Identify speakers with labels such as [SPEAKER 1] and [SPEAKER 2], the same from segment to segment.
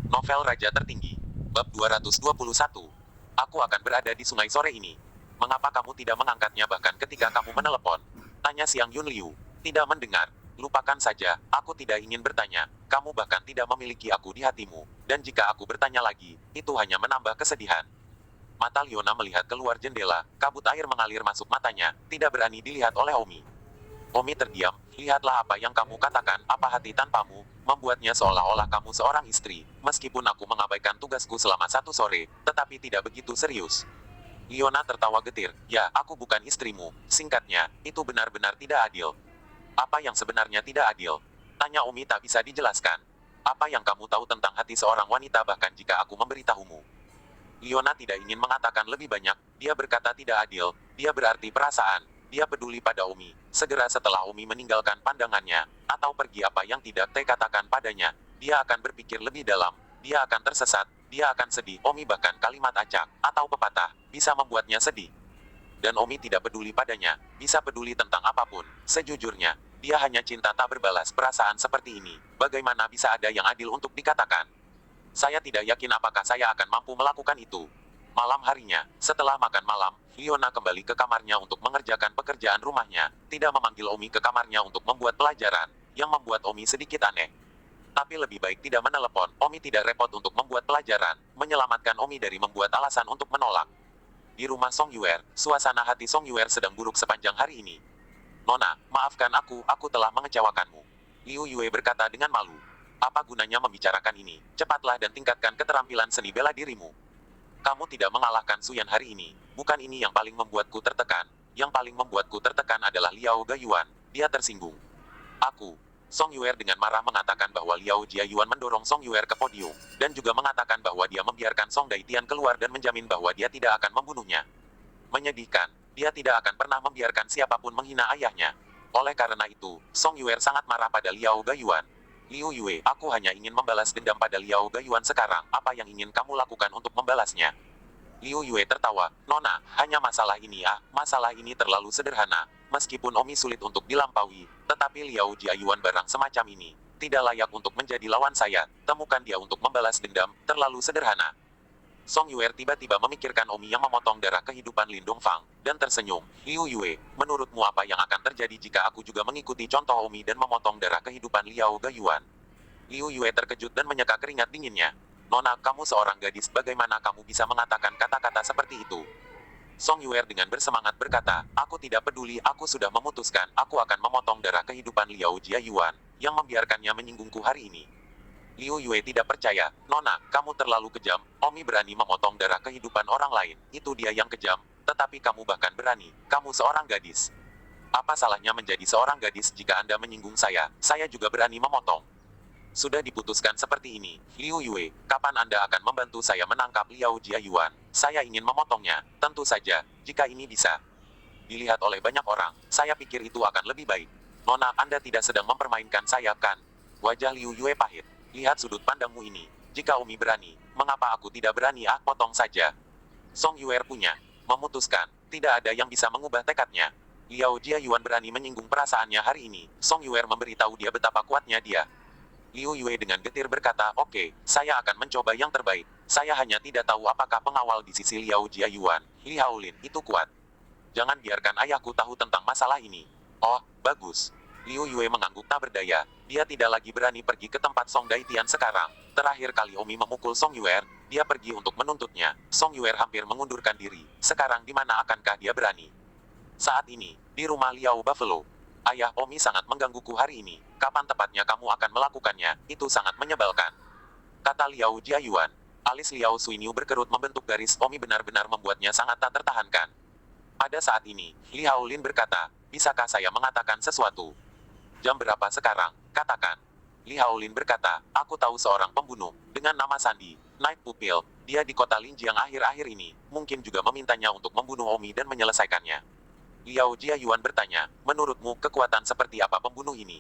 [SPEAKER 1] Novel Raja Tertinggi. Bab 221. Aku akan berada di sungai sore ini. Mengapa kamu tidak mengangkatnya bahkan ketika kamu menelepon? Tanya Siang Yun Liu. Tidak mendengar. Lupakan saja, aku tidak ingin bertanya. Kamu bahkan tidak memiliki aku di hatimu. Dan jika aku bertanya lagi, itu hanya menambah kesedihan. Mata Liona melihat keluar jendela, kabut air mengalir masuk matanya, tidak berani dilihat oleh Omi. Omi terdiam, lihatlah apa yang kamu katakan, apa hati tanpamu, membuatnya seolah-olah kamu seorang istri, meskipun aku mengabaikan tugasku selama 1 sore, tetapi tidak begitu serius. Liona tertawa getir, ya, aku bukan istrimu, singkatnya, itu benar-benar tidak adil. Apa yang sebenarnya tidak adil? Tanya Omi tak bisa dijelaskan. Apa yang kamu tahu tentang hati seorang wanita bahkan jika aku memberitahumu? Liona tidak ingin mengatakan lebih banyak, dia berkata tidak adil, dia berarti perasaan, dia peduli pada Omi. Segera setelah Omi meninggalkan pandangannya, atau pergi apa yang tidak Te katakan padanya, dia akan berpikir lebih dalam, dia akan tersesat, dia akan sedih. Omi bahkan kalimat acak, atau pepatah, bisa membuatnya sedih. Dan Omi tidak peduli padanya, bisa peduli tentang apapun, sejujurnya, dia hanya cinta tak berbalas perasaan seperti ini, bagaimana bisa ada yang adil untuk dikatakan? Saya tidak yakin apakah saya akan mampu melakukan itu. Malam harinya, setelah makan malam, Liona kembali ke kamarnya untuk mengerjakan pekerjaan rumahnya, tidak memanggil Omi ke kamarnya untuk membuat pelajaran, yang membuat Omi sedikit aneh. Tapi lebih baik tidak menelepon, Omi tidak repot untuk membuat pelajaran, menyelamatkan Omi dari membuat alasan untuk menolak. Di rumah Song Yuer, suasana hati Song Yuer sedang buruk sepanjang hari ini. Nona, maafkan aku telah mengecewakanmu. Liu Yue berkata dengan malu. Apa gunanya membicarakan ini? Cepatlah dan tingkatkan keterampilan seni bela dirimu. Kamu tidak mengalahkan Suyan hari ini. Bukan ini yang paling membuatku tertekan. Yang paling membuatku tertekan adalah Liao Gayuan. Dia tersinggung. Aku. Song Yuer dengan marah mengatakan bahwa Liao Jiayuan mendorong Song Yuer ke podium, dan juga mengatakan bahwa dia membiarkan Song Daitian keluar dan menjamin bahwa dia tidak akan membunuhnya. Menyedihkan, dia tidak akan pernah membiarkan siapapun menghina ayahnya. Oleh karena itu, Song Yuer sangat marah pada Liao Gayuan. Liu Yue, aku hanya ingin membalas dendam pada Liao Gayuan sekarang. Apa yang ingin kamu lakukan untuk membalasnya? Liu Yue tertawa. Nona, hanya masalah ini masalah ini terlalu sederhana. Meskipun Omi sulit untuk dilampaui, tetapi Liao Jiayuan barang semacam ini tidak layak untuk menjadi lawan saya. Temukan dia untuk membalas dendam, terlalu sederhana. Song Yuer tiba-tiba memikirkan Omi yang memotong darah kehidupan Lin Dongfang, dan tersenyum. Liu Yue, menurutmu apa yang akan terjadi jika aku juga mengikuti contoh Omi dan memotong darah kehidupan Liao Gayuan? Liu Yue terkejut dan menyeka keringat dinginnya. Nona, kamu seorang gadis, bagaimana kamu bisa mengatakan kata-kata seperti itu? Song Yuer dengan bersemangat berkata, aku tidak peduli, aku sudah memutuskan, aku akan memotong darah kehidupan Liao Jiayuan, yang membiarkannya menyinggungku hari ini. Liu Yue tidak percaya, Nona, kamu terlalu kejam, Omi berani memotong darah kehidupan orang lain, itu dia yang kejam, tetapi kamu bahkan berani, kamu seorang gadis. Apa salahnya menjadi seorang gadis jika Anda menyinggung saya juga berani memotong. Sudah diputuskan seperti ini, Liu Yue, kapan Anda akan membantu saya menangkap Liao Jiayuan? Saya ingin memotongnya, tentu saja, jika ini bisa dilihat oleh banyak orang, saya pikir itu akan lebih baik. Nona, Anda tidak sedang mempermainkan saya, kan? Wajah Liu Yue pahit. Lihat sudut pandangmu ini. Jika Omi berani, mengapa aku tidak berani? Potong saja. Song Yuer punya. Memutuskan, tidak ada yang bisa mengubah tekadnya. Liao Jiayuan berani menyinggung perasaannya hari ini. Song Yuer memberitahu dia betapa kuatnya dia. Liu Yue dengan getir berkata, oke, saya akan mencoba yang terbaik. Saya hanya tidak tahu apakah pengawal di sisi Liao Jiayuan, Li Haolin, itu kuat. Jangan biarkan ayahku tahu tentang masalah ini. Oh, bagus. Liu Yue mengangguk tak berdaya. Dia tidak lagi berani pergi ke tempat Song Daitian sekarang. Terakhir kali Omi memukul Song Yuer, dia pergi untuk menuntutnya. Song Yuer hampir mengundurkan diri. Sekarang di mana akankah dia berani? Saat ini, di rumah Liao Buffalo. Ayah, Omi sangat menggangguku hari ini. Kapan tepatnya kamu akan melakukannya? Itu sangat menyebalkan. Kata Liao Jiayuan. Alis Liao Suiniu berkerut membentuk garis. Omi benar-benar membuatnya sangat tak tertahankan. Pada saat ini, Li Haolin berkata, bisakah saya mengatakan sesuatu? Jam berapa sekarang? Katakan. Li Haolin berkata, aku tahu seorang pembunuh, dengan nama Sandi, Night Pupil, dia di kota Linjiang akhir-akhir ini, mungkin juga memintanya untuk membunuh Omi dan menyelesaikannya. Liao Jiayuan bertanya, menurutmu kekuatan seperti apa pembunuh ini?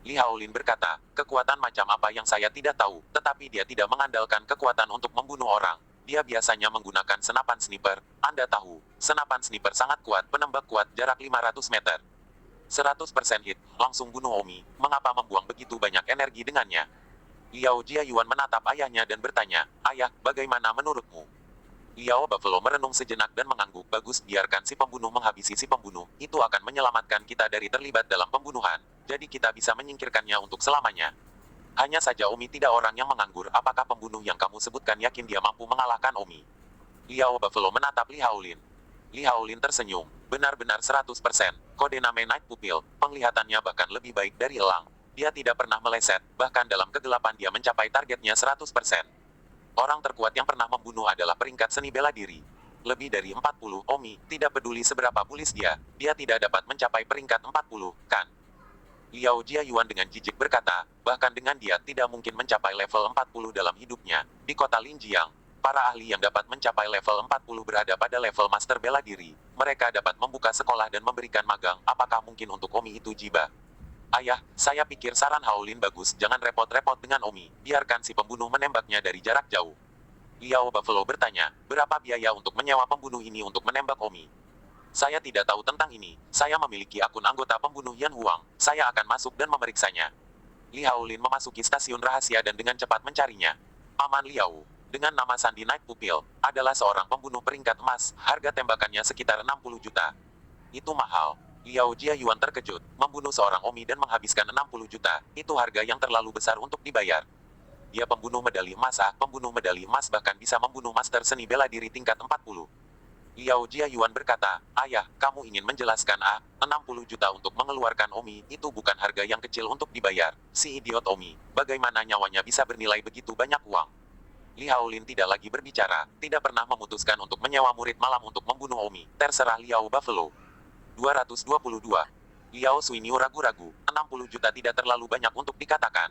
[SPEAKER 1] Li Haolin berkata, kekuatan macam apa yang saya tidak tahu, tetapi dia tidak mengandalkan kekuatan untuk membunuh orang. Dia biasanya menggunakan senapan sniper, Anda tahu, senapan sniper sangat kuat, penembak kuat jarak 500 meter. 100% hit, langsung bunuh Omi, mengapa membuang begitu banyak energi dengannya? Liao Jiayuan menatap ayahnya dan bertanya, "Ayah, bagaimana menurutmu?" Liao Buffalo merenung sejenak dan mengangguk. "Bagus, biarkan si pembunuh menghabisi si pembunuh. Itu akan menyelamatkan kita dari terlibat dalam pembunuhan. Jadi kita bisa menyingkirkannya untuk selamanya." Hanya saja Omi tidak orang yang menganggur. "Apakah pembunuh yang kamu sebutkan yakin dia mampu mengalahkan Omi?" Liao Buffalo menatap Li Haolin. Li Haolin tersenyum. "Benar-benar 100%. Kode nama Night Pupil. Penglihatannya bahkan lebih baik dari elang. Dia tidak pernah meleset, bahkan dalam kegelapan dia mencapai targetnya 100%. Orang terkuat yang pernah membunuh adalah peringkat seni bela diri. Lebih dari 40, Omi, tidak peduli seberapa bullish dia tidak dapat mencapai peringkat 40, kan?" Liao Jiayuan dengan jijik berkata, "Bahkan dengan dia tidak mungkin mencapai level 40 dalam hidupnya. Di kota Linjiang, para ahli yang dapat mencapai level 40 berada pada level master bela diri. Mereka dapat membuka sekolah dan memberikan magang. Apakah mungkin untuk Omi itu jiba?" "Ayah, saya pikir saran Haolin bagus. Jangan repot-repot dengan Omi. Biarkan si pembunuh menembaknya dari jarak jauh." Liao Buffalo bertanya, "Berapa biaya untuk menyewa pembunuh ini untuk menembak Omi?" "Saya tidak tahu tentang ini. Saya memiliki akun anggota pembunuh Yan Huang. Saya akan masuk dan memeriksanya." Li Haolin memasuki stasiun rahasia dan dengan cepat mencarinya. Paman Liao, dengan nama Sandi Night Pupil, adalah seorang pembunuh peringkat emas. Harga tembakannya sekitar 60 juta. "Itu mahal." Liao Jiayuan terkejut. Membunuh seorang Omi dan menghabiskan 60 juta. Itu harga yang terlalu besar untuk dibayar. Dia pembunuh medali emas. Pembunuh medali emas bahkan bisa membunuh master seni bela diri tingkat 40. Liao Jiayuan berkata, "Ayah, kamu ingin menjelaskan 60 juta untuk mengeluarkan Omi, itu bukan harga yang kecil untuk dibayar. Si idiot Omi, bagaimana nyawanya bisa bernilai begitu banyak uang?" Li Haolin tidak lagi berbicara, tidak pernah memutuskan untuk menyewa murid malam untuk membunuh Omi. Terserah Liao Buffalo. 222. Liao Suiniu ragu-ragu, 60 juta tidak terlalu banyak untuk dikatakan.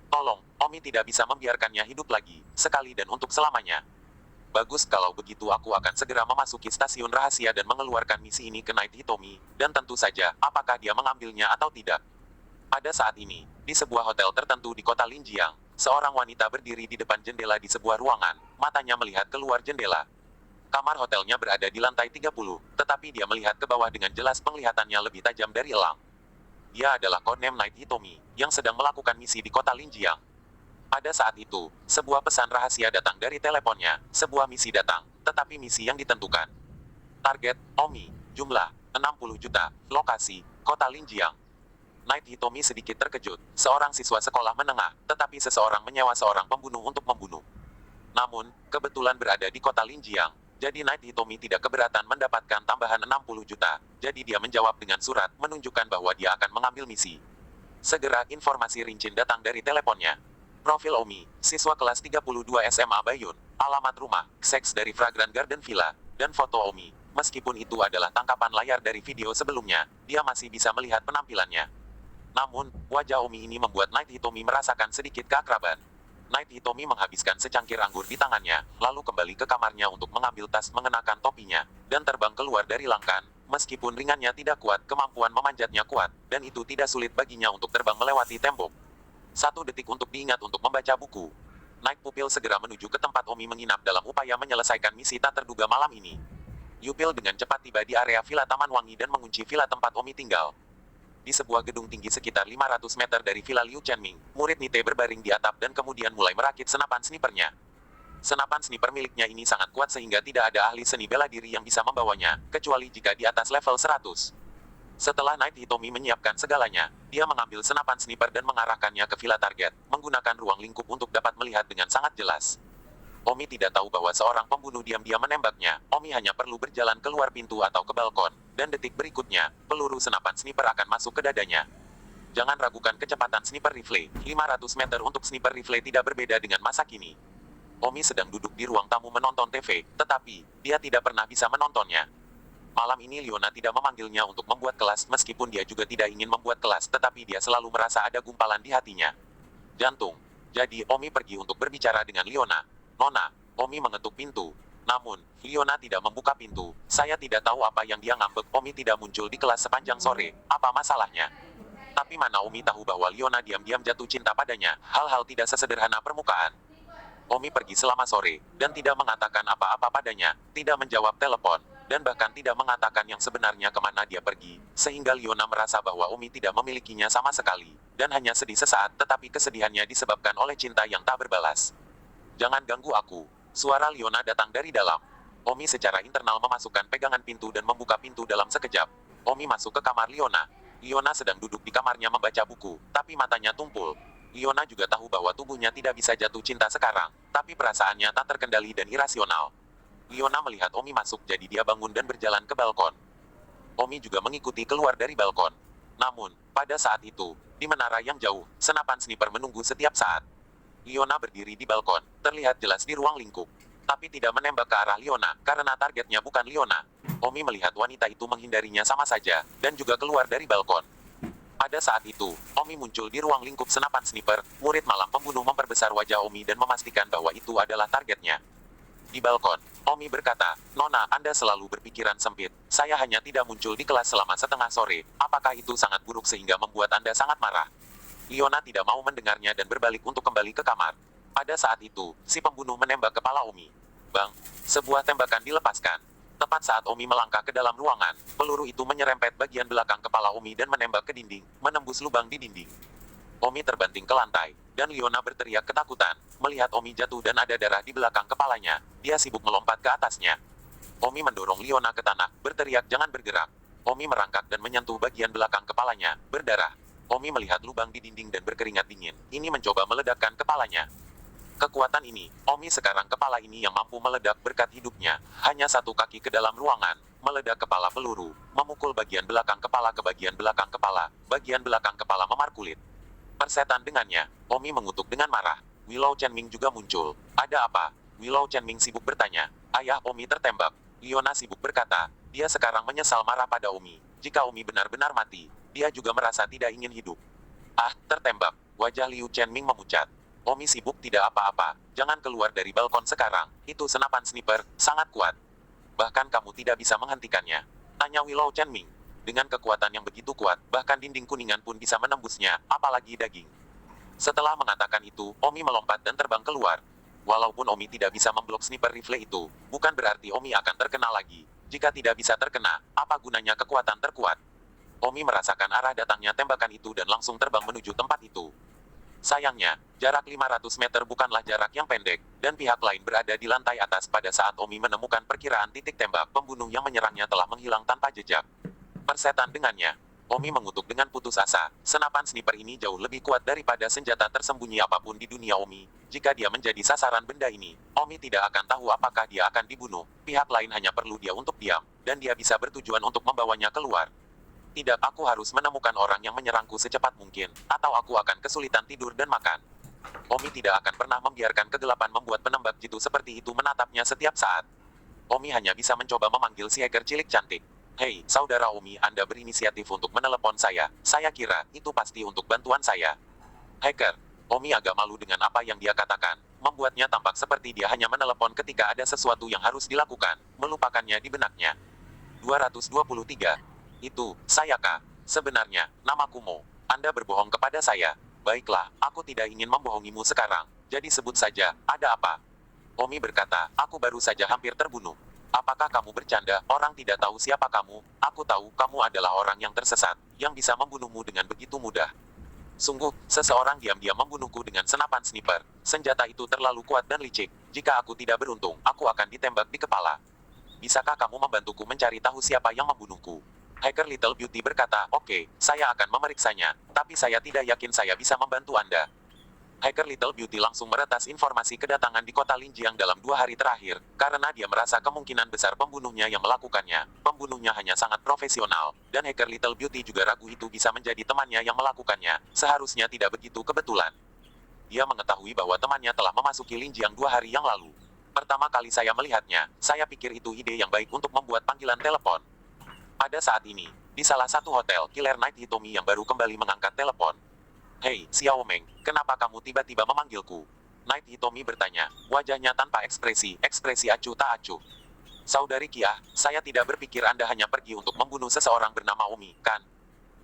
[SPEAKER 1] "Tolong, Omi tidak bisa membiarkannya hidup lagi, sekali dan untuk selamanya." "Bagus, kalau begitu aku akan segera memasuki stasiun rahasia dan mengeluarkan misi ini ke Night Hitomi, dan tentu saja, apakah dia mengambilnya atau tidak." Pada saat ini, di sebuah hotel tertentu di kota Linjiang, seorang wanita berdiri di depan jendela di sebuah ruangan, matanya melihat keluar jendela. Kamar hotelnya berada di lantai 30, tetapi dia melihat ke bawah dengan jelas. Penglihatannya lebih tajam dari elang. Dia adalah codename Night Hitomi, yang sedang melakukan misi di kota Linjiang. Pada saat itu, sebuah pesan rahasia datang dari teleponnya. Sebuah misi datang, tetapi misi yang ditentukan. Target, Omi. Jumlah, 60 juta. Lokasi, kota Linjiang. Night Hitomi sedikit terkejut. Seorang siswa sekolah menengah, tetapi seseorang menyewa seorang pembunuh untuk membunuh. Namun, kebetulan berada di kota Linjiang. Jadi Night Hitomi tidak keberatan mendapatkan tambahan 60 juta. Jadi dia menjawab dengan surat, menunjukkan bahwa dia akan mengambil misi. Segera informasi rinci datang dari teleponnya. Profil Omi, siswa kelas 32 SMA Bayun, alamat rumah, seks dari Fragrant Garden Villa, dan foto Omi. Meskipun itu adalah tangkapan layar dari video sebelumnya, dia masih bisa melihat penampilannya. Namun, wajah Omi ini membuat Night Hitomi merasakan sedikit keakraban. Night Hitomi menghabiskan secangkir anggur di tangannya, lalu kembali ke kamarnya untuk mengambil tas, mengenakan topinya, dan terbang keluar dari langkan. Meskipun ringannya tidak kuat, kemampuan memanjatnya kuat, dan itu tidak sulit baginya untuk terbang melewati tembok. 1 detik untuk diingat untuk membaca buku. Night Pupil segera menuju ke tempat Omi menginap dalam upaya menyelesaikan misi tak terduga malam ini. Yupil dengan cepat tiba di area Villa Taman Wangi dan mengunci villa tempat Omi tinggal. Di sebuah gedung tinggi sekitar 500 meter dari Villa Liu Chenming, murid Nite berbaring di atap dan kemudian mulai merakit senapan snipernya. Senapan sniper miliknya ini sangat kuat sehingga tidak ada ahli seni bela diri yang bisa membawanya, kecuali jika di atas level 100. Setelah Night Hitomi menyiapkan segalanya, dia mengambil senapan sniper dan mengarahkannya ke villa target, menggunakan ruang lingkup untuk dapat melihat dengan sangat jelas. Omi tidak tahu bahwa seorang pembunuh diam-diam menembaknya. Omi hanya perlu berjalan keluar pintu atau ke balkon, dan detik berikutnya, peluru senapan sniper akan masuk ke dadanya. Jangan ragukan kecepatan sniper rifle. 500 meter untuk sniper rifle tidak berbeda dengan masa kini. Omi sedang duduk di ruang tamu menonton TV, tetapi dia tidak pernah bisa menontonnya. Malam ini Liona tidak memanggilnya untuk membuat kelas, meskipun dia juga tidak ingin membuat kelas, tetapi dia selalu merasa ada gumpalan di hatinya. Jantung. Jadi Omi pergi untuk berbicara dengan Liona. "Nona." Omi mengetuk pintu. Namun, Liona tidak membuka pintu. "Saya tidak tahu apa yang dia ngambek." Omi tidak muncul di kelas sepanjang sore. Apa masalahnya? Tapi mana Omi tahu bahwa Liona diam-diam jatuh cinta padanya. Hal-hal tidak sesederhana permukaan. Omi pergi selama sore, dan tidak mengatakan apa-apa padanya. Tidak menjawab telepon. dan bahkan tidak mengatakan yang sebenarnya kemana dia pergi, sehingga Liona merasa bahwa Omi tidak memilikinya sama sekali, dan hanya sedih sesaat tetapi kesedihannya disebabkan oleh cinta yang tak berbalas. Jangan ganggu aku. Suara Liona datang dari dalam. Omi secara internal memasukkan pegangan pintu dan membuka pintu dalam sekejap. Omi masuk ke kamar Liona. Liona sedang duduk di kamarnya membaca buku, tapi matanya tumpul. Liona juga tahu bahwa tubuhnya tidak bisa jatuh cinta sekarang, tapi perasaannya tak terkendali dan irasional. Liona melihat Omi masuk jadi dia bangun dan berjalan ke balkon. Omi juga mengikuti keluar dari balkon. Namun, pada saat itu, di menara yang jauh, senapan sniper menunggu setiap saat. Liona berdiri di balkon, terlihat jelas di ruang lingkup. Tapi tidak menembak ke arah Liona, karena targetnya bukan Liona. Omi melihat wanita itu menghindarinya sama saja, dan juga keluar dari balkon. Pada saat itu, Omi muncul di ruang lingkup senapan sniper, murid malam pembunuh memperbesar wajah Omi dan memastikan bahwa itu adalah targetnya. Di balkon, Omi berkata, "Nona, Anda selalu berpikiran sempit. Saya hanya tidak muncul di kelas selama setengah sore. Apakah itu sangat buruk sehingga membuat Anda sangat marah?" Liona tidak mau mendengarnya dan berbalik untuk kembali ke kamar. Pada saat itu, si pembunuh menembak kepala Omi. Bang! Sebuah tembakan dilepaskan. Tepat saat Omi melangkah ke dalam ruangan, peluru itu menyerempet bagian belakang kepala Omi dan menembak ke dinding, menembus lubang di dinding. Omi terbanting ke lantai, dan Liona berteriak ketakutan. Melihat Omi jatuh dan ada darah di belakang kepalanya, dia sibuk melompat ke atasnya. Omi mendorong Liona ke tanah, berteriak jangan bergerak. Omi merangkak dan menyentuh bagian belakang kepalanya, berdarah. Omi melihat lubang di dinding dan berkeringat dingin. Ini mencoba meledakkan kepalanya. Kekuatan ini, Omi sekarang kepala ini yang mampu meledak berkat hidupnya. Hanya satu kaki ke dalam ruangan, meledak kepala peluru, memukul bagian belakang kepala ke bagian belakang kepala memar kulit. Persetan dengannya, Omi mengutuk dengan marah. Willow Chenming juga muncul. Ada apa? Willow Chenming sibuk bertanya. Ayah Omi tertembak. Liona sibuk berkata, dia sekarang menyesal marah pada Omi. Jika Omi benar-benar mati, dia juga merasa tidak ingin hidup. Ah, tertembak. Wajah Liu Chenming memucat. Omi sibuk tidak apa-apa. Jangan keluar dari balkon sekarang. Itu senapan sniper, sangat kuat. Bahkan kamu tidak bisa menghentikannya. Tanya Willow Chenming. Dengan kekuatan yang begitu kuat, bahkan dinding kuningan pun bisa menembusnya, apalagi daging. Setelah mengatakan itu, Omi melompat dan terbang keluar. Walaupun Omi tidak bisa memblok sniper rifle itu, bukan berarti Omi akan terkena lagi. Jika tidak bisa terkena, apa gunanya kekuatan terkuat? Omi merasakan arah datangnya tembakan itu dan langsung terbang menuju tempat itu. Sayangnya, jarak 500 meter bukanlah jarak yang pendek, dan pihak lain berada di lantai atas pada saat Omi menemukan perkiraan titik tembak pembunuh yang menyerangnya telah menghilang tanpa jejak. Persetan dengannya. Omi mengutuk dengan putus asa. Senapan sniper ini jauh lebih kuat daripada senjata tersembunyi apapun di dunia Omi. Jika dia menjadi sasaran benda ini, Omi tidak akan tahu apakah dia akan dibunuh. Pihak lain hanya perlu dia untuk diam, dan dia bisa bertujuan untuk membawanya keluar. Tidak, aku harus menemukan orang yang menyerangku secepat mungkin, atau aku akan kesulitan tidur dan makan. Omi tidak akan pernah membiarkan kegelapan membuat penembak jitu seperti itu menatapnya setiap saat. Omi hanya bisa mencoba memanggil si hacker cilik cantik. Hei, saudara Omi, Anda berinisiatif untuk menelepon saya. Saya kira, itu pasti untuk bantuan saya. Hacker. Omi agak malu dengan apa yang dia katakan. Membuatnya tampak seperti dia hanya menelepon ketika ada sesuatu yang harus dilakukan. Melupakannya di benaknya. 223. Itu, saya kah? Sebenarnya, namaku Mo. Anda berbohong kepada saya. Baiklah, aku tidak ingin membohongimu sekarang. Jadi sebut saja, ada apa? Omi berkata, aku baru saja hampir terbunuh. Apakah kamu bercanda? Orang tidak tahu siapa kamu. Aku tahu, kamu adalah orang yang tersesat, yang bisa membunuhmu dengan begitu mudah. Sungguh, seseorang diam-diam membunuhku dengan senapan sniper. Senjata itu terlalu kuat dan licik. Jika aku tidak beruntung, aku akan ditembak di kepala. Bisakah kamu membantuku mencari tahu siapa yang membunuhku? Hacker Little Beauty berkata, oke, saya akan memeriksanya, tapi saya tidak yakin saya bisa membantu Anda. Hacker Little Beauty langsung meretas informasi kedatangan di kota Linjiang dalam 2 hari terakhir, karena dia merasa kemungkinan besar pembunuhnya yang melakukannya. Pembunuhnya hanya sangat profesional, dan Hacker Little Beauty juga ragu itu bisa menjadi temannya yang melakukannya, seharusnya tidak begitu kebetulan. Dia mengetahui bahwa temannya telah memasuki Linjiang 2 hari yang lalu. Pertama kali saya melihatnya, saya pikir itu ide yang baik untuk membuat panggilan telepon. Pada saat ini, di salah satu hotel, Killer Knight Hitomi yang baru kembali mengangkat telepon. Hei, Xiao Meng, kenapa kamu tiba-tiba memanggilku? Knight Hitomi bertanya, wajahnya tanpa ekspresi acuh tak acuh. Saudari Kia, saya tidak berpikir Anda hanya pergi untuk membunuh seseorang bernama Omi, kan?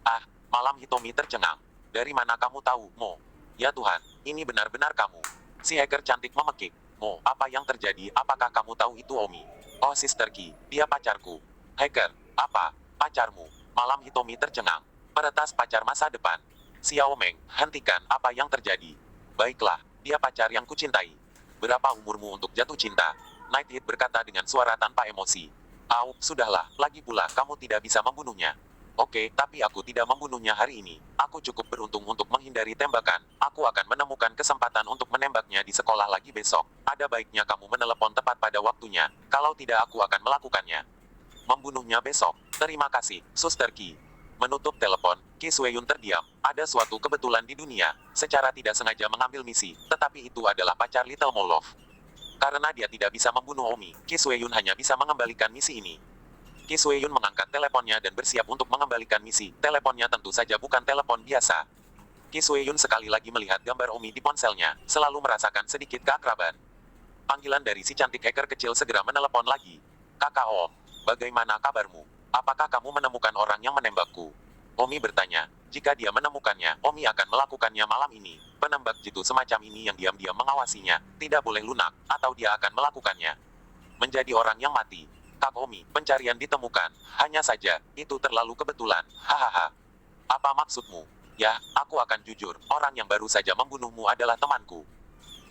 [SPEAKER 1] Ah, malam Hitomi tercengang. Dari mana kamu tahu, Mo? Ya Tuhan, ini benar-benar kamu. Si hacker cantik memekik. Mo, apa yang terjadi? Apakah kamu tahu itu Omi? Oh Sister Ki, dia pacarku. Hacker, apa? Pacarmu? Malam Hitomi tercengang. Peretas pacar masa depan. Xiao Meng, hentikan apa yang terjadi. Baiklah, dia pacar yang kucintai. Berapa umurmu untuk jatuh cinta? Nighthead berkata dengan suara tanpa emosi. Au, sudahlah, lagi pula kamu tidak bisa membunuhnya. Oke, tapi aku tidak membunuhnya hari ini. Aku cukup beruntung untuk menghindari tembakan. Aku akan menemukan kesempatan untuk menembaknya di sekolah lagi besok. Ada baiknya kamu menelepon tepat pada waktunya. Kalau tidak aku akan melakukannya. Membunuhnya besok. Terima kasih, Suster Ki. Menutup telepon, Ki Sueyun terdiam. Ada suatu kebetulan di dunia. Secara tidak sengaja mengambil misi, tetapi itu adalah pacar Little Molov. Karena dia tidak bisa membunuh Omi, Ki Sueyun hanya bisa mengembalikan misi ini. Ki Sueyun mengangkat teleponnya dan bersiap untuk mengembalikan misi. Teleponnya tentu saja bukan telepon biasa. Ki Sueyun sekali lagi melihat gambar Omi di ponselnya, selalu merasakan sedikit keakraban. Panggilan dari si cantik hacker kecil segera menelepon lagi. Kakak Om, bagaimana kabarmu? Apakah kamu menemukan orang yang menembakku? Omi bertanya. Jika dia menemukannya, Omi akan melakukannya malam ini. Penembak jitu semacam ini yang diam-diam mengawasinya, tidak boleh lunak, atau dia akan melakukannya. Menjadi orang yang mati. Kak Omi, pencarian ditemukan. Hanya saja, itu terlalu kebetulan. Hahaha. Apa maksudmu? Ya, aku akan jujur, orang yang baru saja membunuhmu adalah temanku.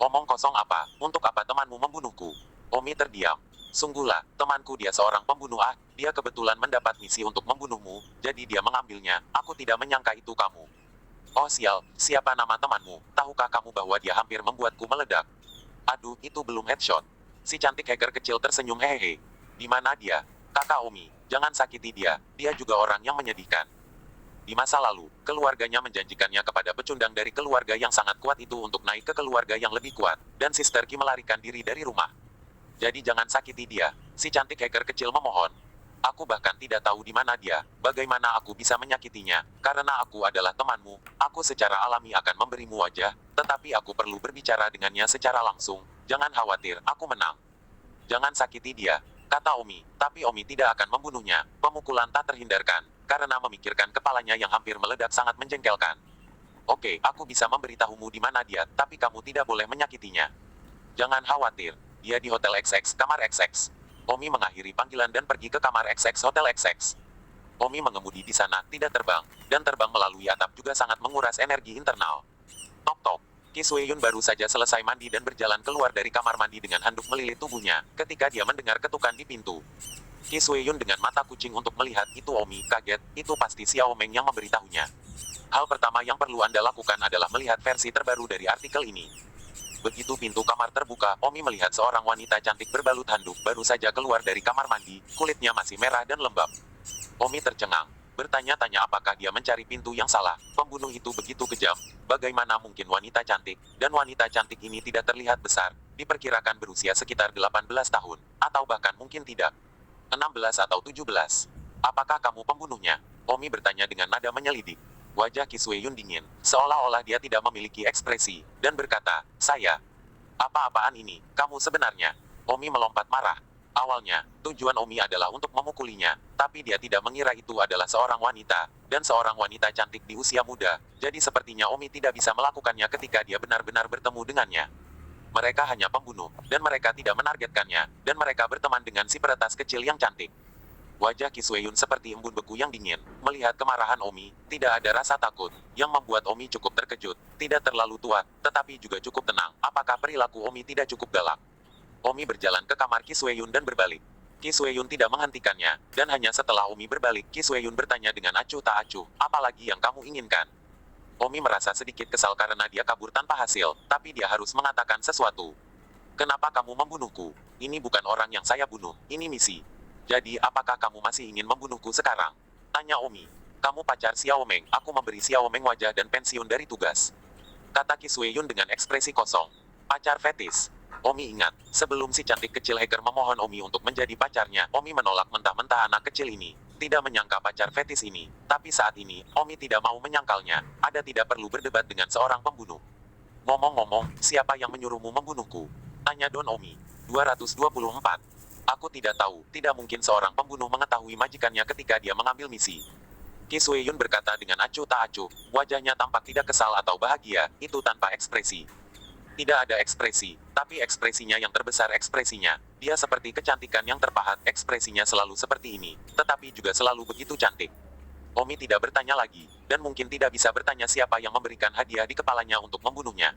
[SPEAKER 1] Omong kosong apa? Untuk apa temanmu membunuhku? Omi terdiam. Sungguhlah, temanku dia seorang pembunuh dia kebetulan mendapat misi untuk membunuhmu, jadi dia mengambilnya, aku tidak menyangka itu kamu. Oh sial, siapa nama temanmu? Tahukah kamu bahwa dia hampir membuatku meledak? Aduh, itu belum headshot. Si cantik hacker kecil tersenyum hehehe. Di mana dia? Kakak Omi, jangan sakiti dia juga orang yang menyedihkan. Di masa lalu, keluarganya menjanjikannya kepada pecundang dari keluarga yang sangat kuat itu untuk naik ke keluarga yang lebih kuat, dan Sister Ki melarikan diri dari rumah. Jadi jangan sakiti dia, si cantik hacker kecil memohon. Aku bahkan tidak tahu di mana dia, bagaimana aku bisa menyakitinya, karena aku adalah temanmu, aku secara alami akan memberimu wajah, tetapi aku perlu berbicara dengannya secara langsung, jangan khawatir, aku menang. Jangan sakiti dia, kata Omi, tapi Omi tidak akan membunuhnya, pemukulan tak terhindarkan, karena memikirkan kepalanya yang hampir meledak sangat menjengkelkan. Oke, aku bisa memberitahumu di mana dia, tapi kamu tidak boleh menyakitinya. Jangan khawatir, dia di Hotel XX, kamar XX. Omi mengakhiri panggilan dan pergi ke kamar XX Hotel XX. Omi mengemudi di sana, tidak terbang, dan terbang melalui atap juga sangat menguras energi internal. Tok-tok. Ki Sueyun baru saja selesai mandi dan berjalan keluar dari kamar mandi dengan handuk melilit tubuhnya, ketika dia mendengar ketukan di pintu. Ki Sueyun dengan mata kucing untuk melihat itu Omi, kaget, itu pasti Xiao Meng yang memberitahunya. Hal pertama yang perlu Anda lakukan adalah melihat versi terbaru dari artikel ini. Begitu pintu kamar terbuka, Omi melihat seorang wanita cantik berbalut handuk baru saja keluar dari kamar mandi, kulitnya masih merah dan lembab. Omi tercengang, bertanya-tanya apakah dia mencari pintu yang salah. Pembunuh itu begitu kejam, bagaimana mungkin wanita cantik, dan wanita cantik ini tidak terlihat besar, diperkirakan berusia sekitar 18 tahun, atau bahkan mungkin tidak. 16 atau 17. Apakah kamu pembunuhnya? Omi bertanya dengan nada menyelidik. Wajah Ki Sueyun dingin, seolah-olah dia tidak memiliki ekspresi, dan berkata, saya. Apa-apaan ini, kamu sebenarnya? Omi melompat marah. Awalnya, tujuan Omi adalah untuk memukulinya, tapi dia tidak mengira itu adalah seorang wanita, dan seorang wanita cantik di usia muda, jadi sepertinya Omi tidak bisa melakukannya ketika dia benar-benar bertemu dengannya. Mereka hanya pembunuh, dan mereka tidak menargetkannya, dan mereka berteman dengan si peretas kecil yang cantik. Wajah Ki Sueyun seperti embun beku yang dingin. Melihat kemarahan Omi, tidak ada rasa takut, yang membuat Omi cukup terkejut. Tidak terlalu tua, tetapi juga cukup tenang. Apakah perilaku Omi tidak cukup galak? Omi berjalan ke kamar Ki Sueyun dan berbalik. Ki Sueyun tidak menghentikannya, dan hanya setelah Omi berbalik, Ki Sueyun bertanya dengan acuh tak acuh, apalagi yang kamu inginkan? Omi merasa sedikit kesal karena dia kabur tanpa hasil, tapi dia harus mengatakan sesuatu. Kenapa kamu membunuhku? Ini bukan orang yang saya bunuh, ini misi. Jadi, apakah kamu masih ingin membunuhku sekarang? Tanya Omi. Kamu pacar Xiao Meng, aku memberi Xiao Meng wajah dan pensiun dari tugas. Kata Ki Sueyun dengan ekspresi kosong. Pacar fetis. Omi ingat, sebelum si cantik kecil hacker memohon Omi untuk menjadi pacarnya, Omi menolak mentah-mentah anak kecil ini. Tidak menyangka pacar fetis ini. Tapi saat ini, Omi tidak mau menyangkalnya. Ada tidak perlu berdebat dengan seorang pembunuh. Ngomong-ngomong, siapa yang menyuruhmu membunuhku? Tanya Don Omi. 224. Aku tidak tahu, tidak mungkin seorang pembunuh mengetahui majikannya ketika dia mengambil misi. Ki Sueyun berkata dengan acuh tak acuh, wajahnya tampak tidak kesal atau bahagia, itu tanpa ekspresi. Tidak ada ekspresi, tapi ekspresinya yang terbesar ekspresinya. Dia seperti kecantikan yang terpahat, ekspresinya selalu seperti ini, tetapi juga selalu begitu cantik. Omi tidak bertanya lagi, dan mungkin tidak bisa bertanya siapa yang memberikan hadiah di kepalanya untuk membunuhnya.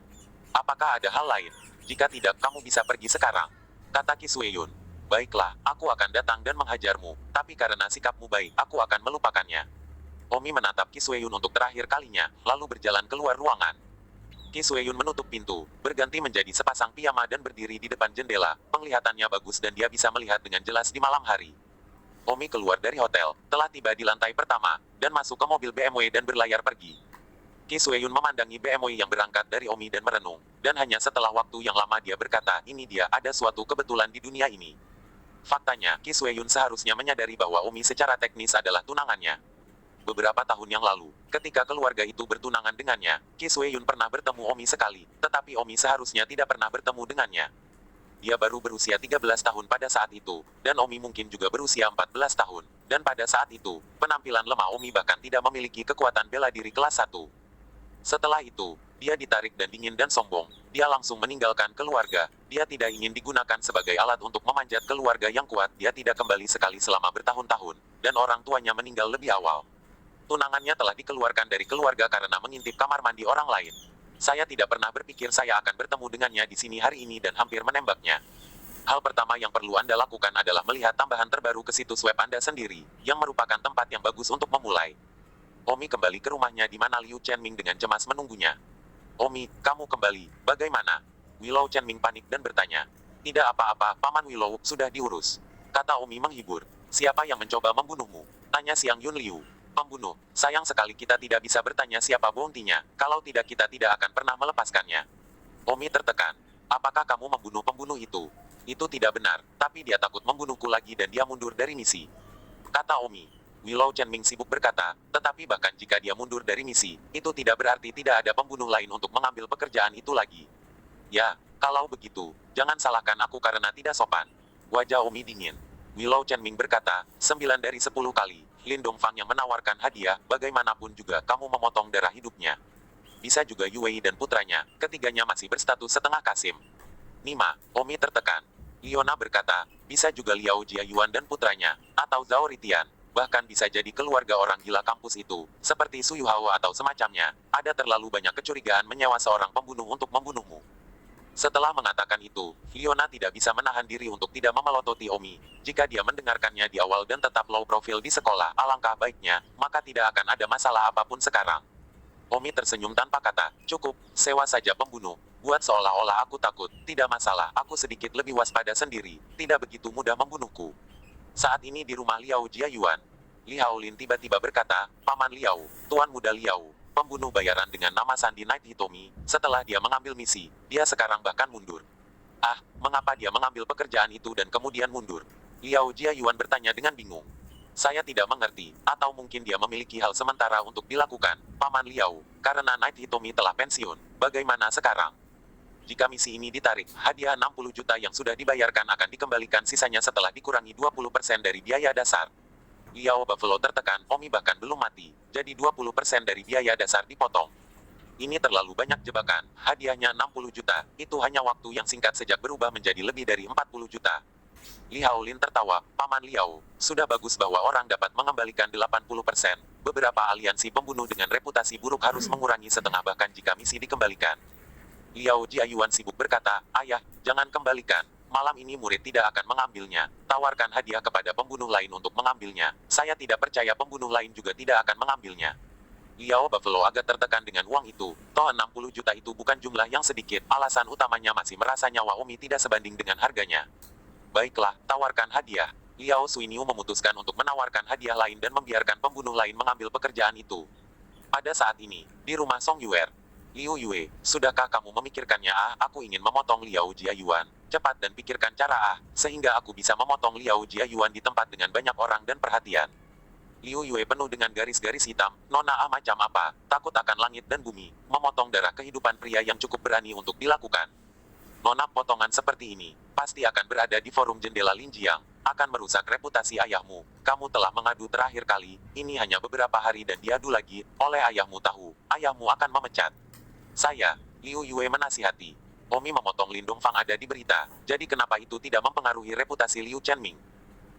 [SPEAKER 1] Apakah ada hal lain? Jika tidak, kamu bisa pergi sekarang. Kata Ki Sueyun. Baiklah, aku akan datang dan menghajarmu, tapi karena sikapmu baik, aku akan melupakannya. Omi menatap Ki Sueyun untuk terakhir kalinya, lalu berjalan keluar ruangan. Ki Sueyun menutup pintu, berganti menjadi sepasang piyama dan berdiri di depan jendela. Penglihatannya bagus dan dia bisa melihat dengan jelas di malam hari. Omi keluar dari hotel, telah tiba di lantai pertama, dan masuk ke mobil BMW dan berlayar pergi. Ki Sueyun memandangi BMW yang berangkat dari Omi dan merenung, dan hanya setelah waktu yang lama dia berkata, ini dia, ada suatu kebetulan di dunia ini. Faktanya, Ki Sueyun seharusnya menyadari bahwa Omi secara teknis adalah tunangannya. Beberapa tahun yang lalu, ketika keluarga itu bertunangan dengannya, Ki Sueyun pernah bertemu Omi sekali, tetapi Omi seharusnya tidak pernah bertemu dengannya. Dia baru berusia 13 tahun pada saat itu, dan Omi mungkin juga berusia 14 tahun, dan pada saat itu, penampilan lemah Omi bahkan tidak memiliki kekuatan bela diri kelas 1. Setelah itu, dia ditarik dan dingin dan sombong, dia langsung meninggalkan keluarga, dia tidak ingin digunakan sebagai alat untuk memanjat keluarga yang kuat, dia tidak kembali sekali selama bertahun-tahun, dan orang tuanya meninggal lebih awal. Tunangannya telah dikeluarkan dari keluarga karena mengintip kamar mandi orang lain. Saya tidak pernah berpikir saya akan bertemu dengannya di sini hari ini dan hampir menembaknya. Hal pertama yang perlu Anda lakukan adalah melihat tambahan terbaru ke situs web Anda sendiri, yang merupakan tempat yang bagus untuk memulai. Omi kembali ke rumahnya di mana Liu Chenming dengan cemas menunggunya. Omi, kamu kembali, bagaimana? Willow Chenming panik dan bertanya. Tidak apa-apa, Paman Willow, sudah diurus. Kata Omi menghibur. Siapa yang mencoba membunuhmu? Tanya Siang Yun Liu. Pembunuh, sayang sekali kita tidak bisa bertanya siapa bounty-nya, kalau tidak kita tidak akan pernah melepaskannya. Omi tertekan. Apakah kamu membunuh pembunuh itu? Itu tidak benar, tapi dia takut membunuhku lagi dan dia mundur dari misi. Kata Omi. Willow Chenming sibuk berkata, tetapi bahkan jika dia mundur dari misi, itu tidak berarti tidak ada pembunuh lain untuk mengambil pekerjaan itu lagi. Ya, kalau begitu, jangan salahkan aku karena tidak sopan. Wajah Omi dingin. Willow Chenming berkata, 9 dari 10 kali. Lin Dongfang yang menawarkan hadiah, bagaimanapun juga kamu memotong darah hidupnya. Bisa juga Yue dan putranya, ketiganya masih berstatus setengah kasim. Nima, Omi tertekan. Liona berkata, bisa juga Liao Jiayuan dan putranya, atau Zhao Ritian, bahkan bisa jadi keluarga orang gila kampus itu, seperti Su Yuhao atau semacamnya. Ada terlalu banyak kecurigaan menyewa seorang pembunuh untuk membunuhmu. Setelah mengatakan itu, Liona tidak bisa menahan diri untuk tidak memelototi Omi. Jika dia mendengarkannya di awal dan tetap low profile di sekolah, alangkah baiknya, maka tidak akan ada masalah apapun sekarang. Omi tersenyum tanpa kata, cukup, sewa saja pembunuh. Buat seolah-olah aku takut, tidak masalah, aku sedikit lebih waspada sendiri, tidak begitu mudah membunuhku. Saat ini di rumah Liao Jiayuan, Li Haolin tiba-tiba berkata, Paman Liao, Tuan Muda Liao. Pembunuh bayaran dengan nama Sandi Night Hitomi, setelah dia mengambil misi, dia sekarang bahkan mundur. Ah, mengapa dia mengambil pekerjaan itu dan kemudian mundur? Liao Jiayuan bertanya dengan bingung. Saya tidak mengerti, atau mungkin dia memiliki hal sementara untuk dilakukan, Paman Liao, karena Night Hitomi telah pensiun, bagaimana sekarang? Jika misi ini ditarik, hadiah 60 juta yang sudah dibayarkan akan dikembalikan sisanya setelah dikurangi 20% dari biaya dasar. Liao Buffalo tertekan, Omi bahkan belum mati, jadi 20% dari biaya dasar dipotong. Ini terlalu banyak jebakan, hadiahnya 60 juta, itu hanya waktu yang singkat sejak berubah menjadi lebih dari 40 juta. Li Haolin tertawa, Paman Liao, sudah bagus bahwa orang dapat mengembalikan 80%. Beberapa aliansi pembunuh dengan reputasi buruk harus mengurangi setengah bahkan jika misi dikembalikan. Liao Jiayuan sibuk berkata, ayah, jangan kembalikan. Malam ini murid tidak akan mengambilnya. Tawarkan hadiah kepada pembunuh lain untuk mengambilnya. Saya tidak percaya pembunuh lain juga tidak akan mengambilnya. Liao Buffalo agak tertekan dengan uang itu. Toh 60 juta itu bukan jumlah yang sedikit. Alasan utamanya masih merasa nyawa Omi tidak sebanding dengan harganya. Baiklah, tawarkan hadiah. Liao Suiniu memutuskan untuk menawarkan hadiah lain dan membiarkan pembunuh lain mengambil pekerjaan itu. Pada saat ini, di rumah Song Yuer, Liu Yue, sudahkah kamu memikirkannya? Aku ingin memotong Liao Jiayuan. Cepat dan pikirkan cara sehingga aku bisa memotong Liao Jiayuan di tempat dengan banyak orang dan perhatian. Liu Yue penuh dengan garis-garis hitam, Nona macam apa, takut akan langit dan bumi, memotong darah kehidupan pria yang cukup berani untuk dilakukan. Nona potongan seperti ini, pasti akan berada di forum jendela Linjiang, akan merusak reputasi ayahmu. Kamu telah mengadu terakhir kali, ini hanya beberapa hari dan diadu lagi, oleh ayahmu tahu, ayahmu akan memecat. Saya, Liu Yue menasihati. Omi memotong Lin Dongfang ada di berita, jadi kenapa itu tidak mempengaruhi reputasi Liu Chenming?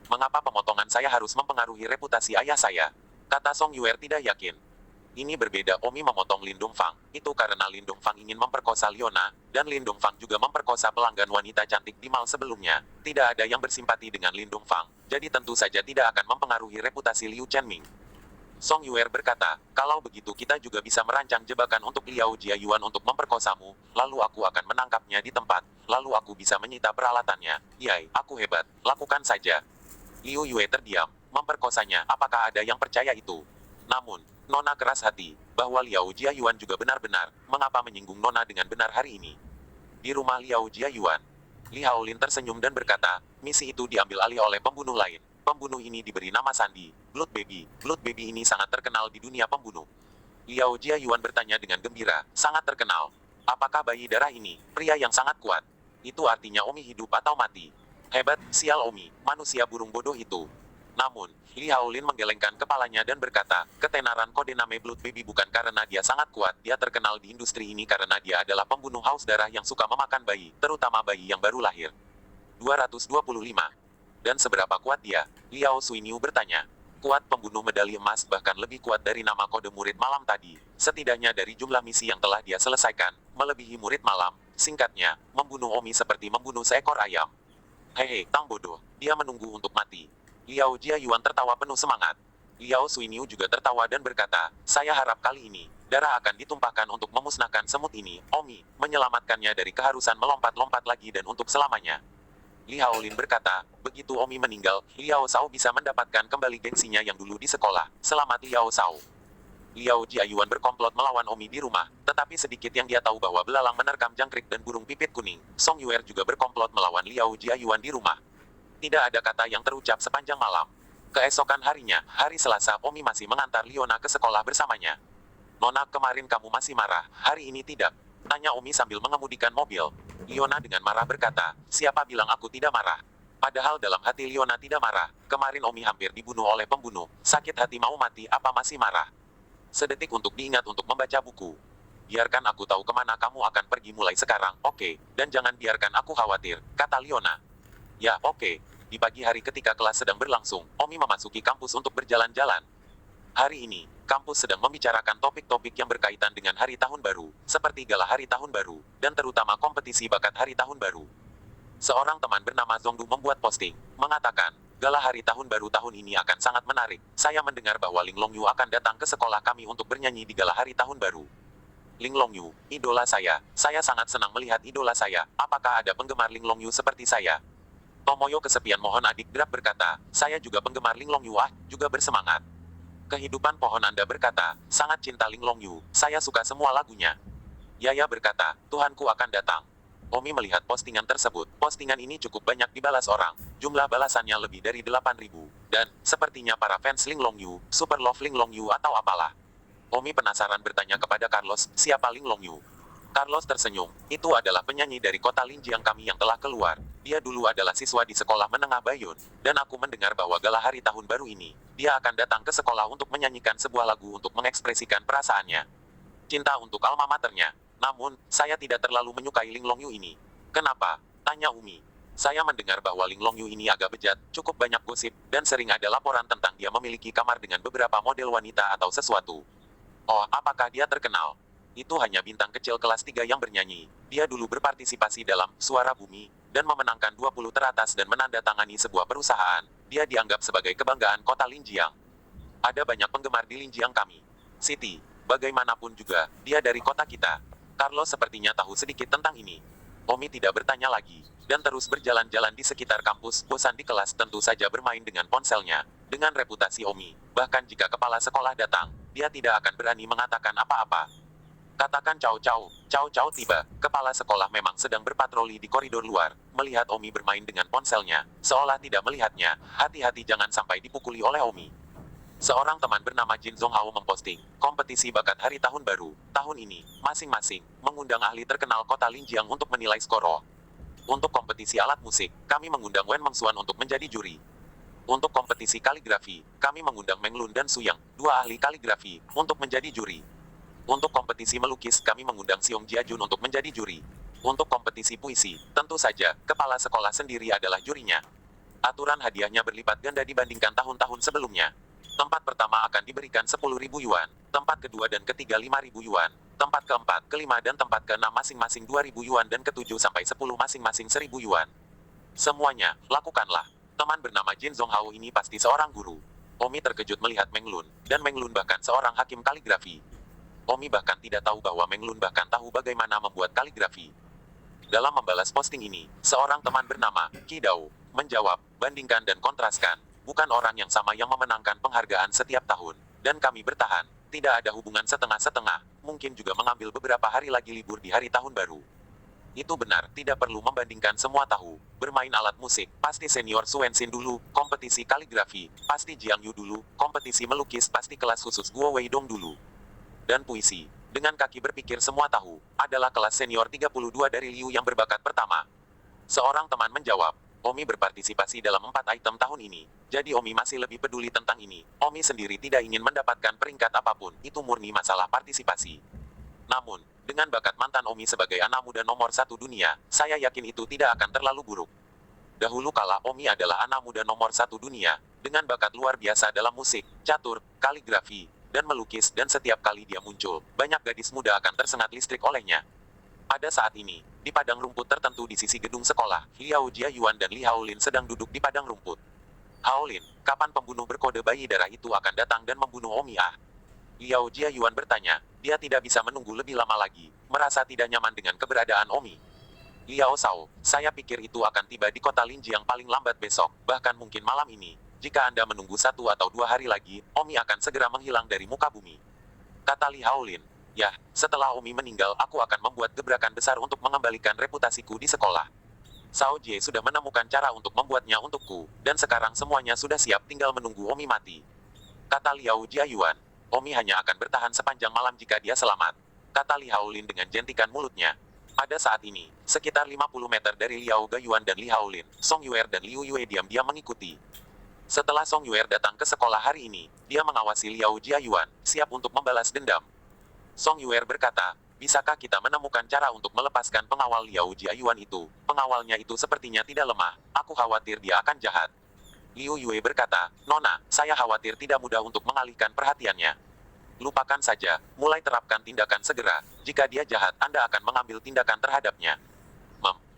[SPEAKER 1] Mengapa pemotongan saya harus mempengaruhi reputasi ayah saya? Kata Song Yuer tidak yakin. Ini berbeda. Omi memotong Lin Dongfang. Itu karena Lin Dongfang ingin memperkosa Liona, dan Lin Dongfang juga memperkosa pelanggan wanita cantik di mall sebelumnya. Tidak ada yang bersimpati dengan Lin Dongfang, jadi tentu saja tidak akan mempengaruhi reputasi Liu Chenming. Song Yuer berkata, kalau begitu kita juga bisa merancang jebakan untuk Liao Jiayuan untuk memperkosamu, lalu aku akan menangkapnya di tempat, lalu aku bisa menyita peralatannya. Yai, aku hebat, lakukan saja. Liu Yue terdiam, memperkosanya, apakah ada yang percaya itu? Namun, Nona keras hati, bahwa Liao Jiayuan juga benar-benar, mengapa menyinggung Nona dengan benar hari ini? Di rumah Liao Jiayuan, Li Haolin tersenyum dan berkata, misi itu diambil alih oleh pembunuh lain. Pembunuh ini diberi nama Sandy, Blood Baby. Blood Baby ini sangat terkenal di dunia pembunuh. Liao Jiayuan bertanya dengan gembira, sangat terkenal. Apakah bayi darah ini, pria yang sangat kuat? Itu artinya Omi hidup atau mati. Hebat, sial Omi, manusia burung bodoh itu. Namun, Li Haolin menggelengkan kepalanya dan berkata, ketenaran kode nama Blood Baby bukan karena dia sangat kuat, dia terkenal di industri ini karena dia adalah pembunuh haus darah yang suka memakan bayi, terutama bayi yang baru lahir. 225. Dan seberapa kuat dia? Liao Suiniu bertanya. Kuat pembunuh medali emas bahkan lebih kuat dari nama kode murid malam tadi. Setidaknya dari jumlah misi yang telah dia selesaikan, melebihi murid malam. Singkatnya, membunuh Omi seperti membunuh seekor ayam. Hehe, tang bodoh. Dia menunggu untuk mati. Liao Jiayuan tertawa penuh semangat. Liao Suiniu juga tertawa dan berkata, saya harap kali ini, darah akan ditumpahkan untuk memusnahkan semut ini, Omi, menyelamatkannya dari keharusan melompat-lompat lagi dan untuk selamanya. Li Haolin berkata, begitu Omi meninggal, Liao Shao bisa mendapatkan kembali gengsinya yang dulu di sekolah. Selamat Liao Shao. Liao Jiayuan berkomplot melawan Omi di rumah, tetapi sedikit yang dia tahu bahwa belalang menerkam jangkrik dan burung pipit kuning. Song Yuer juga berkomplot melawan Liao Jiayuan di rumah. Tidak ada kata yang terucap sepanjang malam. Keesokan harinya, hari Selasa, Omi masih mengantar Liona ke sekolah bersamanya. Nona, kemarin kamu masih marah, hari ini tidak. Tanya Omi sambil mengemudikan mobil. Liona dengan marah berkata, siapa bilang aku tidak marah? Padahal dalam hati Liona tidak marah. Kemarin Omi hampir dibunuh oleh pembunuh. Sakit hati mau mati, apa masih marah? Sedetik untuk diingat untuk membaca buku. Biarkan aku tahu kemana kamu akan pergi mulai sekarang, oke? Dan jangan biarkan aku khawatir, kata Liona. Ya, oke. Di pagi hari ketika kelas sedang berlangsung, Omi memasuki kampus untuk berjalan-jalan. Hari ini, kampus sedang membicarakan topik-topik yang berkaitan dengan hari tahun baru, seperti gala hari tahun baru, dan terutama kompetisi bakat hari tahun baru. Seorang teman bernama Zongdu membuat posting, mengatakan, gala hari tahun baru tahun ini akan sangat menarik. Saya mendengar bahwa Ling Longyu akan datang ke sekolah kami untuk bernyanyi di gala hari tahun baru. Ling Longyu, idola saya sangat senang melihat idola saya. Apakah ada penggemar Ling Longyu seperti saya? Tomoyo kesepian mohon adik Drap berkata, saya juga penggemar Ling Longyu juga bersemangat. Kehidupan pohon Anda berkata, sangat cinta Ling Longyu, saya suka semua lagunya. Yaya berkata, Tuhanku akan datang. Omi melihat postingan tersebut, postingan ini cukup banyak dibalas orang, jumlah balasannya lebih dari 8.000, dan, sepertinya para fans Ling Longyu, super love Ling Longyu atau apalah. Omi penasaran bertanya kepada Carlos, siapa Ling Longyu? Carlos tersenyum, itu adalah penyanyi dari kota Linjiang kami yang telah keluar. Dia dulu adalah siswa di sekolah menengah Bayun, dan aku mendengar bahwa gala hari tahun baru ini, dia akan datang ke sekolah untuk menyanyikan sebuah lagu untuk mengekspresikan perasaannya. Cinta untuk alma maternya. Namun, saya tidak terlalu menyukai Ling Longyu ini. Kenapa? Tanya Umi. Saya mendengar bahwa Ling Longyu ini agak bejat, cukup banyak gosip, dan sering ada laporan tentang dia memiliki kamar dengan beberapa model wanita atau sesuatu. Oh, apakah dia terkenal? Itu hanya bintang kecil kelas 3 yang bernyanyi. Dia dulu berpartisipasi dalam Suara Bumi, dan memenangkan 20 teratas dan menandatangani sebuah perusahaan. Dia dianggap sebagai kebanggaan kota Linjiang. Ada banyak penggemar di Linjiang kami. Siti, bagaimanapun juga, dia dari kota kita. Carlos sepertinya tahu sedikit tentang ini. Omi tidak bertanya lagi, dan terus berjalan-jalan di sekitar kampus. Bosan di kelas tentu saja bermain dengan ponselnya. Dengan reputasi Omi, bahkan jika kepala sekolah datang, dia tidak akan berani mengatakan apa-apa. Katakan Cao Cao. Cao Cao tiba. Kepala sekolah memang sedang berpatroli di koridor luar, melihat Omi bermain dengan ponselnya, seolah tidak melihatnya. Hati-hati jangan sampai dipukuli oleh Omi. Seorang teman bernama Jin Zonghao memposting, kompetisi bakat hari tahun baru, tahun ini, masing-masing, mengundang ahli terkenal kota Linjiang untuk menilai skoro. Untuk kompetisi alat musik, kami mengundang Wen Mengxuan untuk menjadi juri. Untuk kompetisi kaligrafi, kami mengundang Meng Lun dan Suyang, dua ahli kaligrafi, untuk menjadi juri. Untuk kompetisi melukis, kami mengundang Xiong Jiajun untuk menjadi juri. Untuk kompetisi puisi, tentu saja, kepala sekolah sendiri adalah jurinya. Aturan hadiahnya berlipat ganda dibandingkan tahun-tahun sebelumnya. Tempat pertama akan diberikan 10.000 yuan, tempat kedua dan ketiga 5.000 yuan, tempat keempat, kelima dan tempat keenam masing-masing 2.000 yuan dan ketujuh sampai 10 masing-masing 1.000 yuan. Semuanya, lakukanlah. Teman bernama Jin Zonghao ini pasti seorang guru. Omi terkejut melihat Meng Lun, dan Meng Lun bahkan seorang hakim kaligrafi. Omi bahkan tidak tahu bahwa Meng Lun bahkan tahu bagaimana membuat kaligrafi. Dalam membalas posting ini, seorang teman bernama Qi Dao menjawab, bandingkan dan kontraskan, bukan orang yang sama yang memenangkan penghargaan setiap tahun, dan kami bertahan, tidak ada hubungan setengah-setengah, mungkin juga mengambil beberapa hari lagi libur di hari tahun baru. Itu benar, tidak perlu membandingkan semua tahu, bermain alat musik, pasti senior Suen Xin dulu, kompetisi kaligrafi, pasti Jiang Yu dulu, kompetisi melukis pasti kelas khusus Guo Wei Dong dulu. Dan puisi. Dengan kaki berpikir semua tahu, adalah kelas senior 32 dari Liu yang berbakat pertama. Seorang teman menjawab, Omi berpartisipasi dalam 4 item tahun ini, jadi Omi masih lebih peduli tentang ini. Omi sendiri tidak ingin mendapatkan peringkat apapun, itu murni masalah partisipasi. Namun, dengan bakat mantan Omi sebagai anak muda nomor 1 dunia, saya yakin itu tidak akan terlalu buruk. Dahulu kala Omi adalah anak muda nomor 1 dunia, dengan bakat luar biasa dalam musik, catur, kaligrafi, dan melukis, dan setiap kali dia muncul, banyak gadis muda akan tersengat listrik olehnya. Pada saat ini, di padang rumput tertentu di sisi gedung sekolah, Liao Jiayuan dan Li Haolin sedang duduk di padang rumput. Haolin, kapan pembunuh berkode bayi darah itu akan datang dan membunuh Omi ah? Liao Jiayuan bertanya, dia tidak bisa menunggu lebih lama lagi, merasa tidak nyaman dengan keberadaan Omi. Liao Sao, saya pikir itu akan tiba di kota Linji yang paling lambat besok, bahkan mungkin malam ini. Jika Anda menunggu 1 atau 2 hari lagi, Omi akan segera menghilang dari muka bumi. Kata Li Haolin, ya, setelah Omi meninggal aku akan membuat gebrakan besar untuk mengembalikan reputasiku di sekolah. Sao Jie sudah menemukan cara untuk membuatnya untukku, dan sekarang semuanya sudah siap tinggal menunggu Omi mati. Kata Liao Jiayuan, Omi hanya akan bertahan sepanjang malam jika dia selamat. Kata Li Haolin dengan jentikan mulutnya. Pada saat ini, sekitar 50 meter dari Liao Gayuan dan Li Haolin, Song Yuer dan Liu Yue diam-diam mengikuti. Setelah Song Yuer datang ke sekolah hari ini, dia mengawasi Liao Jiayuan, siap untuk membalas dendam. Song Yuer berkata, bisakah kita menemukan cara untuk melepaskan pengawal Liao Jiayuan itu? Pengawalnya itu sepertinya tidak lemah, aku khawatir dia akan jahat. Liu Yue berkata, Nona, saya khawatir tidak mudah untuk mengalihkan perhatiannya. Lupakan saja, mulai terapkan tindakan segera, jika dia jahat Anda akan mengambil tindakan terhadapnya.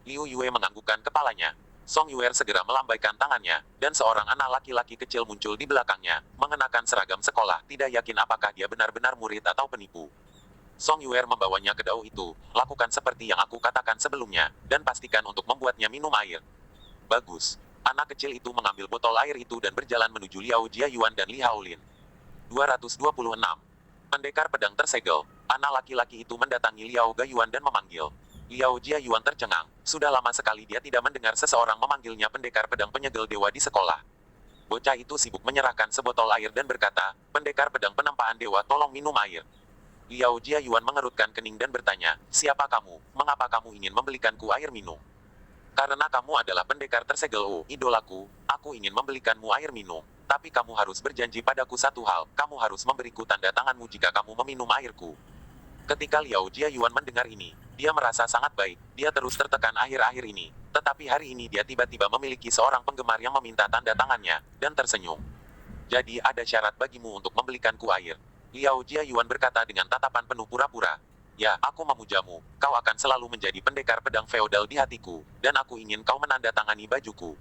[SPEAKER 1] Liu Yue menganggukkan kepalanya. Song Yuer segera melambaikan tangannya, dan seorang anak laki-laki kecil muncul di belakangnya, mengenakan seragam sekolah, tidak yakin apakah dia benar-benar murid atau penipu. Song Yuer membawanya ke dao itu, lakukan seperti yang aku katakan sebelumnya, dan pastikan untuk membuatnya minum air. Bagus. Anak kecil itu mengambil botol air itu dan berjalan menuju Liao Jiayuan dan Li Haolin. 226. Pendekar pedang tersegel. Anak laki-laki itu mendatangi Liao Gayuan dan memanggil. Liao Jiayuan tercengang, sudah lama sekali dia tidak mendengar seseorang memanggilnya pendekar pedang penyegel dewa di sekolah. Bocah itu sibuk menyerahkan sebotol air dan berkata, pendekar pedang penampaan dewa tolong minum air. Liao Jiayuan mengerutkan kening dan bertanya, siapa kamu, mengapa kamu ingin membelikanku air minum? Karena kamu adalah pendekar tersegel idolaku, aku ingin membelikanmu air minum, tapi kamu harus berjanji padaku satu hal, kamu harus memberiku tanda tanganmu jika kamu meminum airku. Ketika Liao Jiayuan mendengar ini, dia merasa sangat baik, dia terus tertekan akhir-akhir ini, tetapi hari ini dia tiba-tiba memiliki seorang penggemar yang meminta tanda tangannya, dan tersenyum. Jadi ada syarat bagimu untuk membelikanku air. Liao Jiayuan berkata dengan tatapan penuh pura-pura. Ya, aku memujamu, kau akan selalu menjadi pendekar pedang feodal di hatiku, dan aku ingin kau menandatangani bajuku.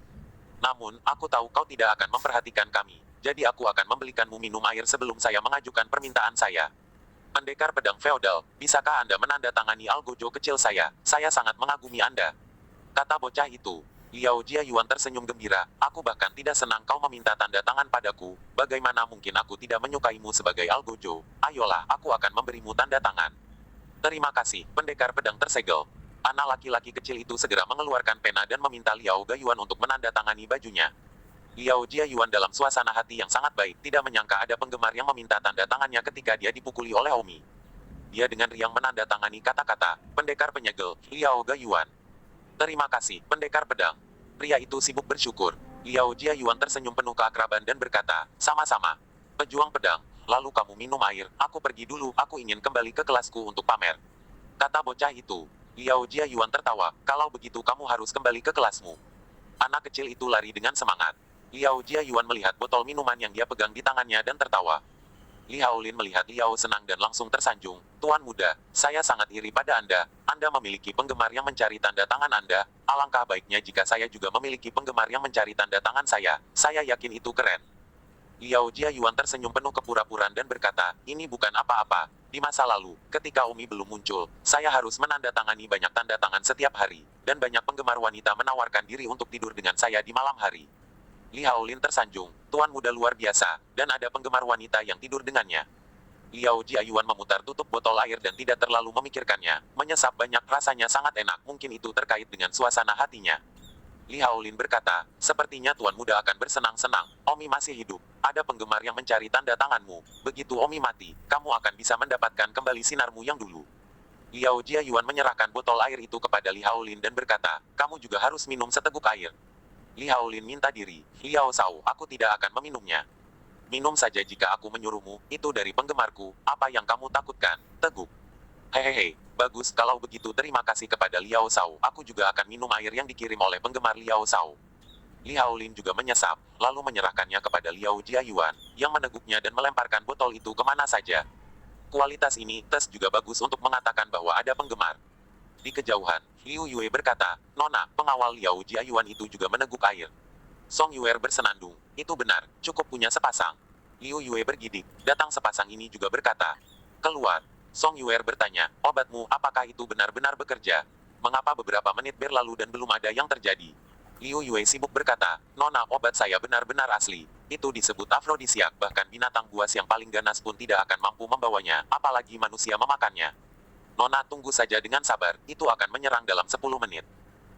[SPEAKER 1] Namun, aku tahu kau tidak akan memperhatikan kami, jadi aku akan membelikanmu minum air sebelum saya mengajukan permintaan saya. Pendekar pedang feodal, bisakah Anda menandatangani algojo kecil saya sangat mengagumi Anda. Kata bocah itu. Liao Jiayuan tersenyum gembira, aku bahkan tidak senang kau meminta tanda tangan padaku, bagaimana mungkin aku tidak menyukaimu sebagai algojo, ayolah aku akan memberimu tanda tangan. Terima kasih, pendekar pedang tersegel. Anak laki-laki kecil itu segera mengeluarkan pena dan meminta Liao Gayuan untuk menandatangani bajunya. Liao Jiayuan dalam suasana hati yang sangat baik, tidak menyangka ada penggemar yang meminta tanda tangannya ketika dia dipukuli oleh Omi. Dia dengan riang menandatangani kata-kata, pendekar penyegel, Liao Gayuan. Terima kasih, pendekar pedang. Pria itu sibuk bersyukur. Liao Jiayuan tersenyum penuh keakraban dan berkata, sama-sama. Pejuang pedang, lalu kamu minum air, aku pergi dulu, aku ingin kembali ke kelasku untuk pamer. Kata bocah itu. Liao Jiayuan tertawa, kalau begitu kamu harus kembali ke kelasmu. Anak kecil itu lari dengan semangat. Liao Jiayuan melihat botol minuman yang dia pegang di tangannya dan tertawa. Li Haolin melihat Liao senang dan langsung tersanjung. Tuan muda, saya sangat iri pada Anda. Anda memiliki penggemar yang mencari tanda tangan Anda. Alangkah baiknya jika saya juga memiliki penggemar yang mencari tanda tangan saya. Saya yakin itu keren. Liao Jiayuan tersenyum penuh kepura-puraan dan berkata, ini bukan apa-apa. Di masa lalu, ketika Omi belum muncul, saya harus menandatangani banyak tanda tangan setiap hari. Dan banyak penggemar wanita menawarkan diri untuk tidur dengan saya di malam hari. Li Haolin tersanjung, tuan muda luar biasa, dan ada penggemar wanita yang tidur dengannya. Liao Jiayuan memutar tutup botol air dan tidak terlalu memikirkannya, menyesap banyak rasanya sangat enak, mungkin itu terkait dengan suasana hatinya. Li Haolin berkata, sepertinya tuan muda akan bersenang-senang, Omi masih hidup, ada penggemar yang mencari tanda tanganmu, begitu Omi mati, kamu akan bisa mendapatkan kembali sinarmu yang dulu. Liao Jiayuan menyerahkan botol air itu kepada Li Haolin dan berkata, kamu juga harus minum seteguk air. Li Haolin minta diri, Liao Shao, aku tidak akan meminumnya. Minum saja jika aku menyuruhmu, itu dari penggemarku, apa yang kamu takutkan, teguk. Hehehe, bagus, kalau begitu terima kasih kepada Liao Shao, aku juga akan minum air yang dikirim oleh penggemar Liao Shao. Li Haolin juga menyesap, lalu menyerahkannya kepada Liao Jiayuan, yang meneguknya dan melemparkan botol itu kemana saja. Kualitas ini, tes juga bagus untuk mengatakan bahwa ada penggemar. Di kejauhan, Liu Yue berkata, Nona, pengawal Liao Jiayuan itu juga meneguk air. Song Yue bersenandung, itu benar, cukup punya sepasang. Liu Yue bergidik, datang sepasang ini juga berkata, keluar. Song Yue bertanya, obatmu, apakah itu benar-benar bekerja? Mengapa beberapa menit berlalu dan belum ada yang terjadi? Liu Yue sibuk berkata, Nona, obat saya benar-benar asli. Itu disebut afrodisiak, bahkan binatang buas yang paling ganas pun tidak akan mampu membawanya, apalagi manusia memakannya. Nona tunggu saja dengan sabar, itu akan menyerang dalam 10 menit.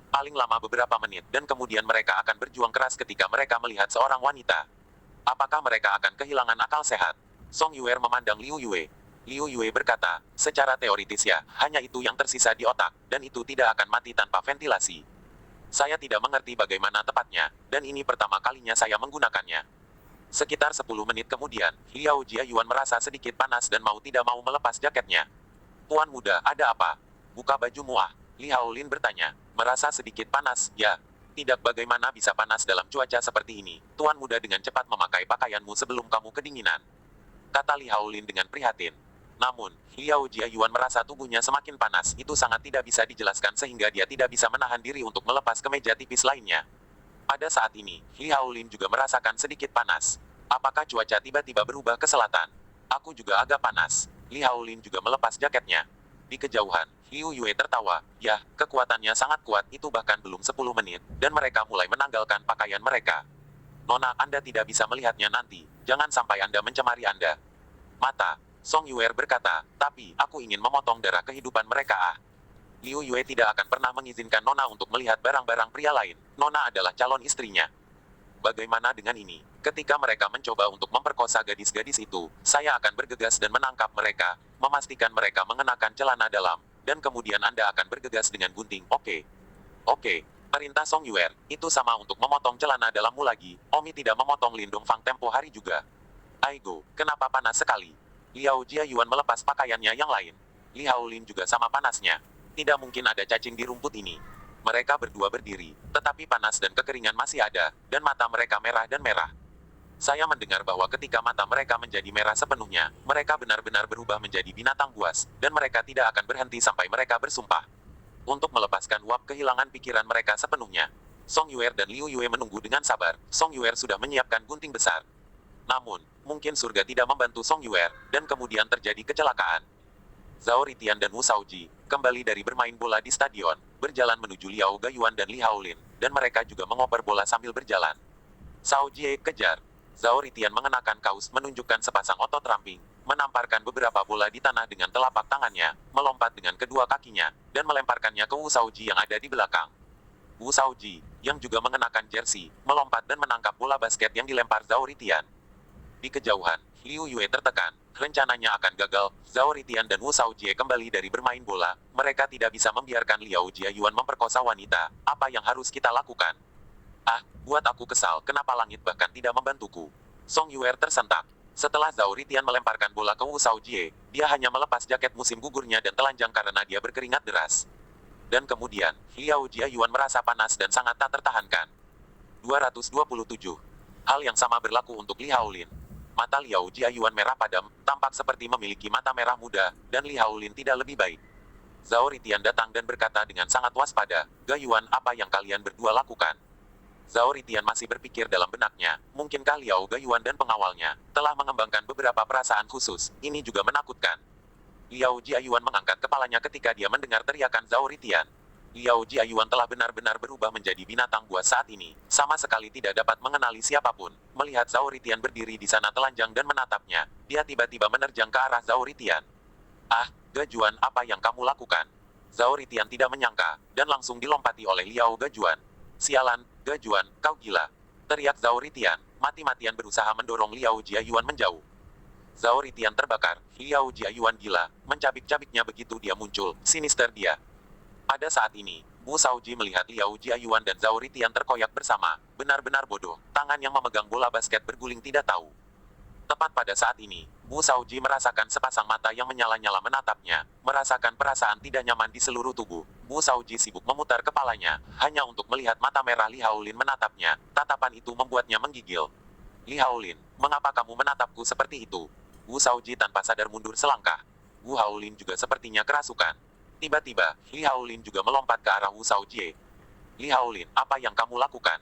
[SPEAKER 1] Paling lama beberapa menit, dan kemudian mereka akan berjuang keras ketika mereka melihat seorang wanita. Apakah mereka akan kehilangan akal sehat? Song Yue memandang Liu Yue. Liu Yue berkata, secara teoritis ya, hanya itu yang tersisa di otak, dan itu tidak akan mati tanpa ventilasi. Saya tidak mengerti bagaimana tepatnya, dan ini pertama kalinya saya menggunakannya. Sekitar 10 menit kemudian, Liao Jiayuan merasa sedikit panas dan mau tidak mau melepas jaketnya. Tuan muda, ada apa? Buka bajumu ah. Li Haolin bertanya. Merasa sedikit panas, ya. Tidak bagaimana bisa panas dalam cuaca seperti ini. Tuan muda dengan cepat memakai pakaianmu sebelum kamu kedinginan. Kata Li Haolin dengan prihatin. Namun, Liao Jiayuan merasa tubuhnya semakin panas. Itu sangat tidak bisa dijelaskan sehingga dia tidak bisa menahan diri untuk melepas kemeja tipis lainnya. Pada saat ini, Li Haolin juga merasakan sedikit panas. Apakah cuaca tiba-tiba berubah ke selatan? Aku juga agak panas. Li Haolin juga melepas jaketnya. Di kejauhan, Liu Yue tertawa, ya, kekuatannya sangat kuat, itu bahkan belum 10 menit, dan mereka mulai menanggalkan pakaian mereka. Nona, Anda tidak bisa melihatnya nanti, jangan sampai Anda mencemari Anda. Mata, Song Yue berkata, tapi, aku ingin memotong darah kehidupan mereka ah. Liu Yue tidak akan pernah mengizinkan Nona untuk melihat barang-barang pria lain, Nona adalah calon istrinya. Bagaimana dengan ini? Ketika mereka mencoba untuk memperkosa gadis-gadis itu, saya akan bergegas dan menangkap mereka, memastikan mereka mengenakan celana dalam, dan kemudian Anda akan bergegas dengan gunting, oke? Oke, perintah Song Yue, itu sama untuk memotong celana dalammu lagi, Omi tidak memotong Lindung Fang tempo hari juga. Aigo, kenapa panas sekali? Liao Jiayuan melepas pakaiannya yang lain. Li Haolin juga sama panasnya. Tidak mungkin ada cacing di rumput ini. Mereka berdua berdiri, tetapi panas dan kekeringan masih ada, dan mata mereka merah dan merah. Saya mendengar bahwa ketika mata mereka menjadi merah sepenuhnya, mereka benar-benar berubah menjadi binatang buas, dan mereka tidak akan berhenti sampai mereka bersumpah. Untuk melepaskan uap kehilangan pikiran mereka sepenuhnya. Song Yue dan Liu Yue menunggu dengan sabar, Song Yue sudah menyiapkan gunting besar. Namun, mungkin surga tidak membantu Song Yue, dan kemudian terjadi kecelakaan. Zhao Ritian dan Wu Shaoji, kembali dari bermain bola di stadion, berjalan menuju Liao Gayuan dan Li Haolin, dan mereka juga mengoper bola sambil berjalan. Shao Jie kejar. Zhao Ritian mengenakan kaos menunjukkan sepasang otot ramping, menamparkan beberapa bola di tanah dengan telapak tangannya, melompat dengan kedua kakinya, dan melemparkannya ke Wu Shaoji yang ada di belakang. Wu Shaoji, yang juga mengenakan jersey, melompat dan menangkap bola basket yang dilempar Zhao Ritian. Di kejauhan, Liu Yue tertekan, rencananya akan gagal, Zhao Ritian dan Wu Shaojie kembali dari bermain bola, mereka tidak bisa membiarkan Liao Jiayuan memperkosa wanita, apa yang harus kita lakukan? Ah, buat aku kesal, kenapa langit bahkan tidak membantuku? Song Yue tersentak. Setelah Zhao Ritian melemparkan bola ke Wu Shaojie, dia hanya melepas jaket musim gugurnya dan telanjang karena dia berkeringat deras. Dan kemudian, Liao Jiayuan merasa panas dan sangat tak tertahankan. 227. Hal yang sama berlaku untuk Li Haolin. Mata Liao Jiayuan merah padam, tampak seperti memiliki mata merah muda, dan Li Haolin tidak lebih baik. Zhao Ritian datang dan berkata dengan sangat waspada, "Gayuan, apa yang kalian berdua lakukan?" Zhao Ritian masih berpikir dalam benaknya, mungkinkah Liao Gayuan dan pengawalnya telah mengembangkan beberapa perasaan khusus, ini juga menakutkan. Liao Jiayuan mengangkat kepalanya ketika dia mendengar teriakan Zhao Ritian. Liao Jiayuan telah benar-benar berubah menjadi binatang buas saat ini, sama sekali tidak dapat mengenali siapapun. Melihat Zhao Ritian berdiri di sana telanjang dan menatapnya, dia tiba-tiba menerjang ke arah Zhao Ritian. "Ah, Gajuan, apa yang kamu lakukan?" Zhao Ritian tidak menyangka, dan langsung dilompati oleh Liao Gajuan. "Sialan, Gajuan, kau gila!" teriak Zhao Ritian, mati-matian berusaha mendorong Liao Jiayuan menjauh. Zhao Ritian terbakar, Liao Jiayuan gila, mencabik-cabiknya begitu dia muncul, sinister dia. Pada saat ini, Bu Shaoji melihat Liao Jiayuan dan Zhao Ritian terkoyak bersama, benar-benar bodoh, tangan yang memegang bola basket berguling tidak tahu. Tepat pada saat ini, Bu Shaoji merasakan sepasang mata yang menyala-nyala menatapnya, merasakan perasaan tidak nyaman di seluruh tubuh. Bu Shaoji sibuk memutar kepalanya, hanya untuk melihat mata merah Li Haolin menatapnya. Tatapan itu membuatnya menggigil. "Li Haolin, mengapa kamu menatapku seperti itu?" Bu Shaoji tanpa sadar mundur selangkah. Wu Haolin juga sepertinya kerasukan. Tiba-tiba, Li Haolin juga melompat ke arah Wu Shaoji. "Li Haolin, apa yang kamu lakukan?"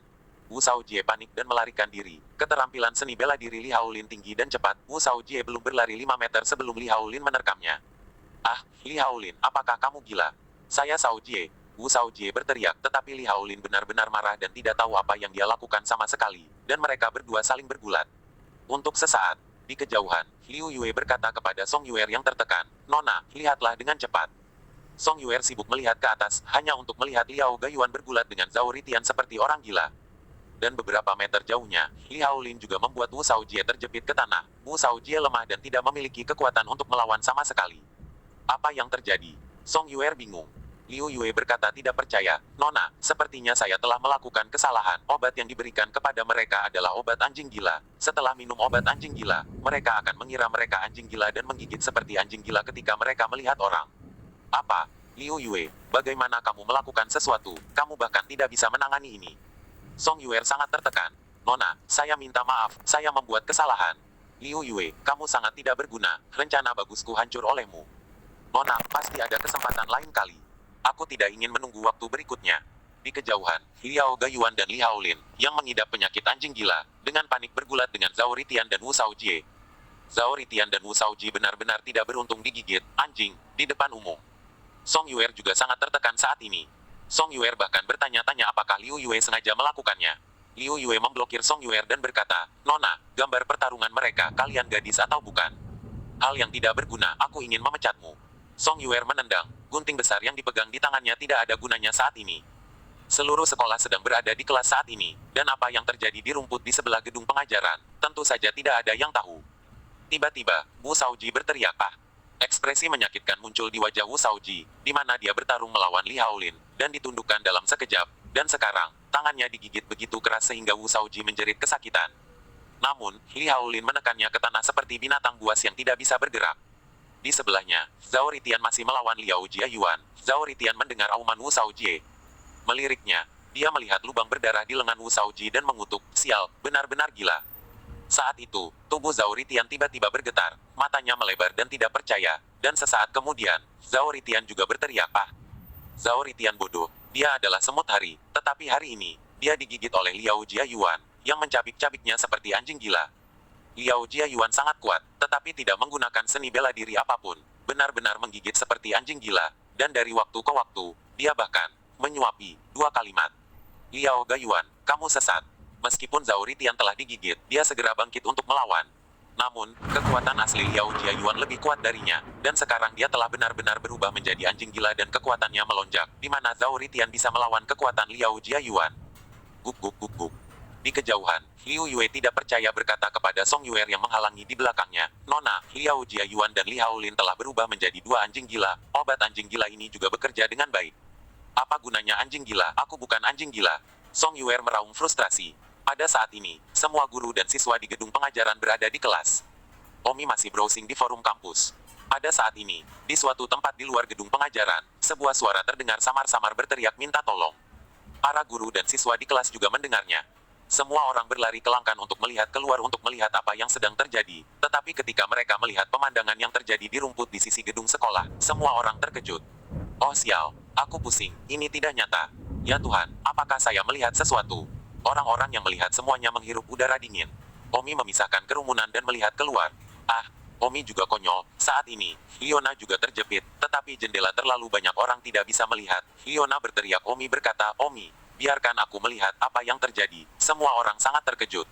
[SPEAKER 1] Wu Shaojie panik dan melarikan diri. Keterampilan seni bela diri Li Haolin tinggi dan cepat. Wu Shaojie belum berlari 5 meter sebelum Li Haolin menerkamnya. "Ah, Li Haolin, apakah kamu gila? Saya Shaojie." Wu Shaojie berteriak, tetapi Li Haolin benar-benar marah dan tidak tahu apa yang dia lakukan sama sekali. Dan mereka berdua saling bergulat. Untuk sesaat, di kejauhan, Liu Yue berkata kepada Song Yuer yang tertekan, "Nona, lihatlah dengan cepat." Song Yuer sibuk melihat ke atas, hanya untuk melihat Liao Gayuan bergulat dengan Zhao Ritian seperti orang gila. Dan beberapa meter jauhnya, Li Haolin juga membuat Wu Shaojie terjepit ke tanah. Wu Shaojie lemah dan tidak memiliki kekuatan untuk melawan sama sekali. "Apa yang terjadi?" Song Yuer bingung. Liu Yue berkata tidak percaya, "Nona, sepertinya saya telah melakukan kesalahan. Obat yang diberikan kepada mereka adalah obat anjing gila. Setelah minum obat anjing gila, mereka akan mengira mereka anjing gila dan menggigit seperti anjing gila ketika mereka melihat orang." "Apa? Liu Yue, bagaimana kamu melakukan sesuatu? Kamu bahkan tidak bisa menangani ini." Song Yuer sangat tertekan. "Nona, saya minta maaf, saya membuat kesalahan." "Liu Yue, kamu sangat tidak berguna, rencana bagusku hancur olehmu." "Nona, pasti ada kesempatan lain kali. Aku tidak ingin menunggu waktu berikutnya." Di kejauhan, Liao Gayuan dan Li Haolin, yang mengidap penyakit anjing gila, dengan panik bergulat dengan Zhao Ritian dan Wu Shaojie. Zhao Ritian dan Wu Shaojie benar-benar tidak beruntung digigit anjing di depan umum. Song Yuer juga sangat tertekan saat ini. Song Yuer bahkan bertanya-tanya apakah Liu Yue sengaja melakukannya. Liu Yue memblokir Song Yuer dan berkata, "Nona, gambar pertarungan mereka, kalian gadis atau bukan? Hal yang tidak berguna, aku ingin memecatmu." Song Yuer menendang, gunting besar yang dipegang di tangannya tidak ada gunanya saat ini. Seluruh sekolah sedang berada di kelas saat ini, dan apa yang terjadi di rumput di sebelah gedung pengajaran, tentu saja tidak ada yang tahu. Tiba-tiba, Wu Shaoji berteriak, "Ah!" Ekspresi menyakitkan muncul di wajah Wu Shaoji, di mana dia bertarung melawan Li Haolin, dan ditundukkan dalam sekejap, dan sekarang, tangannya digigit begitu keras sehingga Wu Shaoji menjerit kesakitan. Namun, Li Haolin menekannya ke tanah seperti binatang buas yang tidak bisa bergerak. Di sebelahnya, Zhao Ritian masih melawan Liao Jiayuan. Zhao Ritian mendengar auman Wu Shaoji. Meliriknya, dia melihat lubang berdarah di lengan Wu Shaoji dan mengutuk, "Sial, benar-benar gila." Saat itu, tubuh Zhao Ritian tiba-tiba bergetar, matanya melebar dan tidak percaya, dan sesaat kemudian, Zhao Ritian juga berteriak, "Ah!" Zhao Ritian bodoh, dia adalah semut hari, tetapi hari ini, dia digigit oleh Liao Jiayuan, yang mencabik-cabiknya seperti anjing gila. Liao Jiayuan sangat kuat, tetapi tidak menggunakan seni bela diri apapun, benar-benar menggigit seperti anjing gila, dan dari waktu ke waktu, dia bahkan menyuapi 2 kalimat. "Liao Gayuan, kamu sesat." Meskipun Zhao Ritian telah digigit, dia segera bangkit untuk melawan. Namun, kekuatan asli Liao Jiayuan lebih kuat darinya, dan sekarang dia telah benar-benar berubah menjadi anjing gila dan kekuatannya melonjak, di mana Zhao Ritian bisa melawan kekuatan Liao Jiayuan. Guk guk guk guk. Di kejauhan, Liu Yue tidak percaya berkata kepada Song Yuer yang menghalangi di belakangnya, "Nona, Liao Jiayuan dan Li Haolin telah berubah menjadi 2 anjing gila. Obat anjing gila ini juga bekerja dengan baik." "Apa gunanya anjing gila? Aku bukan anjing gila." Song Yuer meraung frustrasi. Pada saat ini, semua guru dan siswa di gedung pengajaran berada di kelas. Omi masih browsing di forum kampus. Pada saat ini, di suatu tempat di luar gedung pengajaran, sebuah suara terdengar samar-samar berteriak minta tolong. Para guru dan siswa di kelas juga mendengarnya. Semua orang berlari ke langkan untuk melihat keluar untuk melihat apa yang sedang terjadi. Tetapi ketika mereka melihat pemandangan yang terjadi di rumput di sisi gedung sekolah, semua orang terkejut. Oh sial, aku pusing, ini tidak nyata. Ya Tuhan, apakah saya melihat sesuatu? Orang-orang yang melihat semuanya menghirup udara dingin. Omi memisahkan kerumunan dan melihat keluar. Ah, Omi juga konyol. Saat ini, Liona juga terjepit, tetapi jendela terlalu banyak orang tidak bisa melihat. Liona berteriak. Omi berkata, Omi, biarkan aku melihat apa yang terjadi. Semua orang sangat terkejut.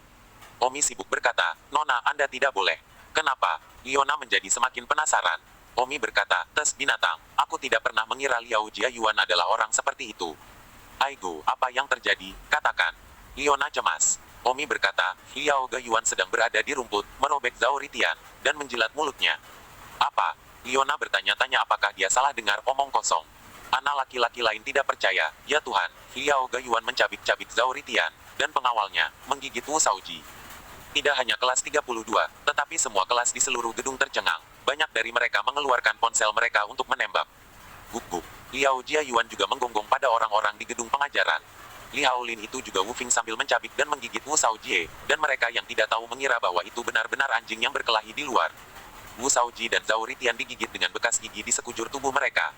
[SPEAKER 1] Omi sibuk berkata, Nona, Anda tidak boleh. Kenapa? Liona menjadi semakin penasaran. Omi berkata, tes binatang, aku tidak pernah mengira Liao Jiayuan adalah orang seperti itu. Aigo, apa yang terjadi? Katakan. Liona cemas. Omi berkata, Liao Gayuan sedang berada di rumput, merobek Zhao Ritian, dan menjilat mulutnya. Apa? Liona bertanya-tanya apakah dia salah dengar omong kosong. Anak laki-laki lain tidak percaya. Ya Tuhan, Liao Gayuan mencabik-cabik Zhao Ritian, dan pengawalnya, menggigit Wu Shaoji. Tidak hanya kelas 32, tetapi semua kelas di seluruh gedung tercengang. Banyak dari mereka mengeluarkan ponsel mereka untuk menembak. Guk-guk. Liao Jiayuan juga menggonggong pada orang-orang di gedung pengajaran. Li Haolin itu juga Wufing sambil mencabik dan menggigit Wu Shaojie, dan mereka yang tidak tahu mengira bahwa itu benar-benar anjing yang berkelahi di luar. Wu Shaoji dan Zhao Ritian digigit dengan bekas gigi di sekujur tubuh mereka.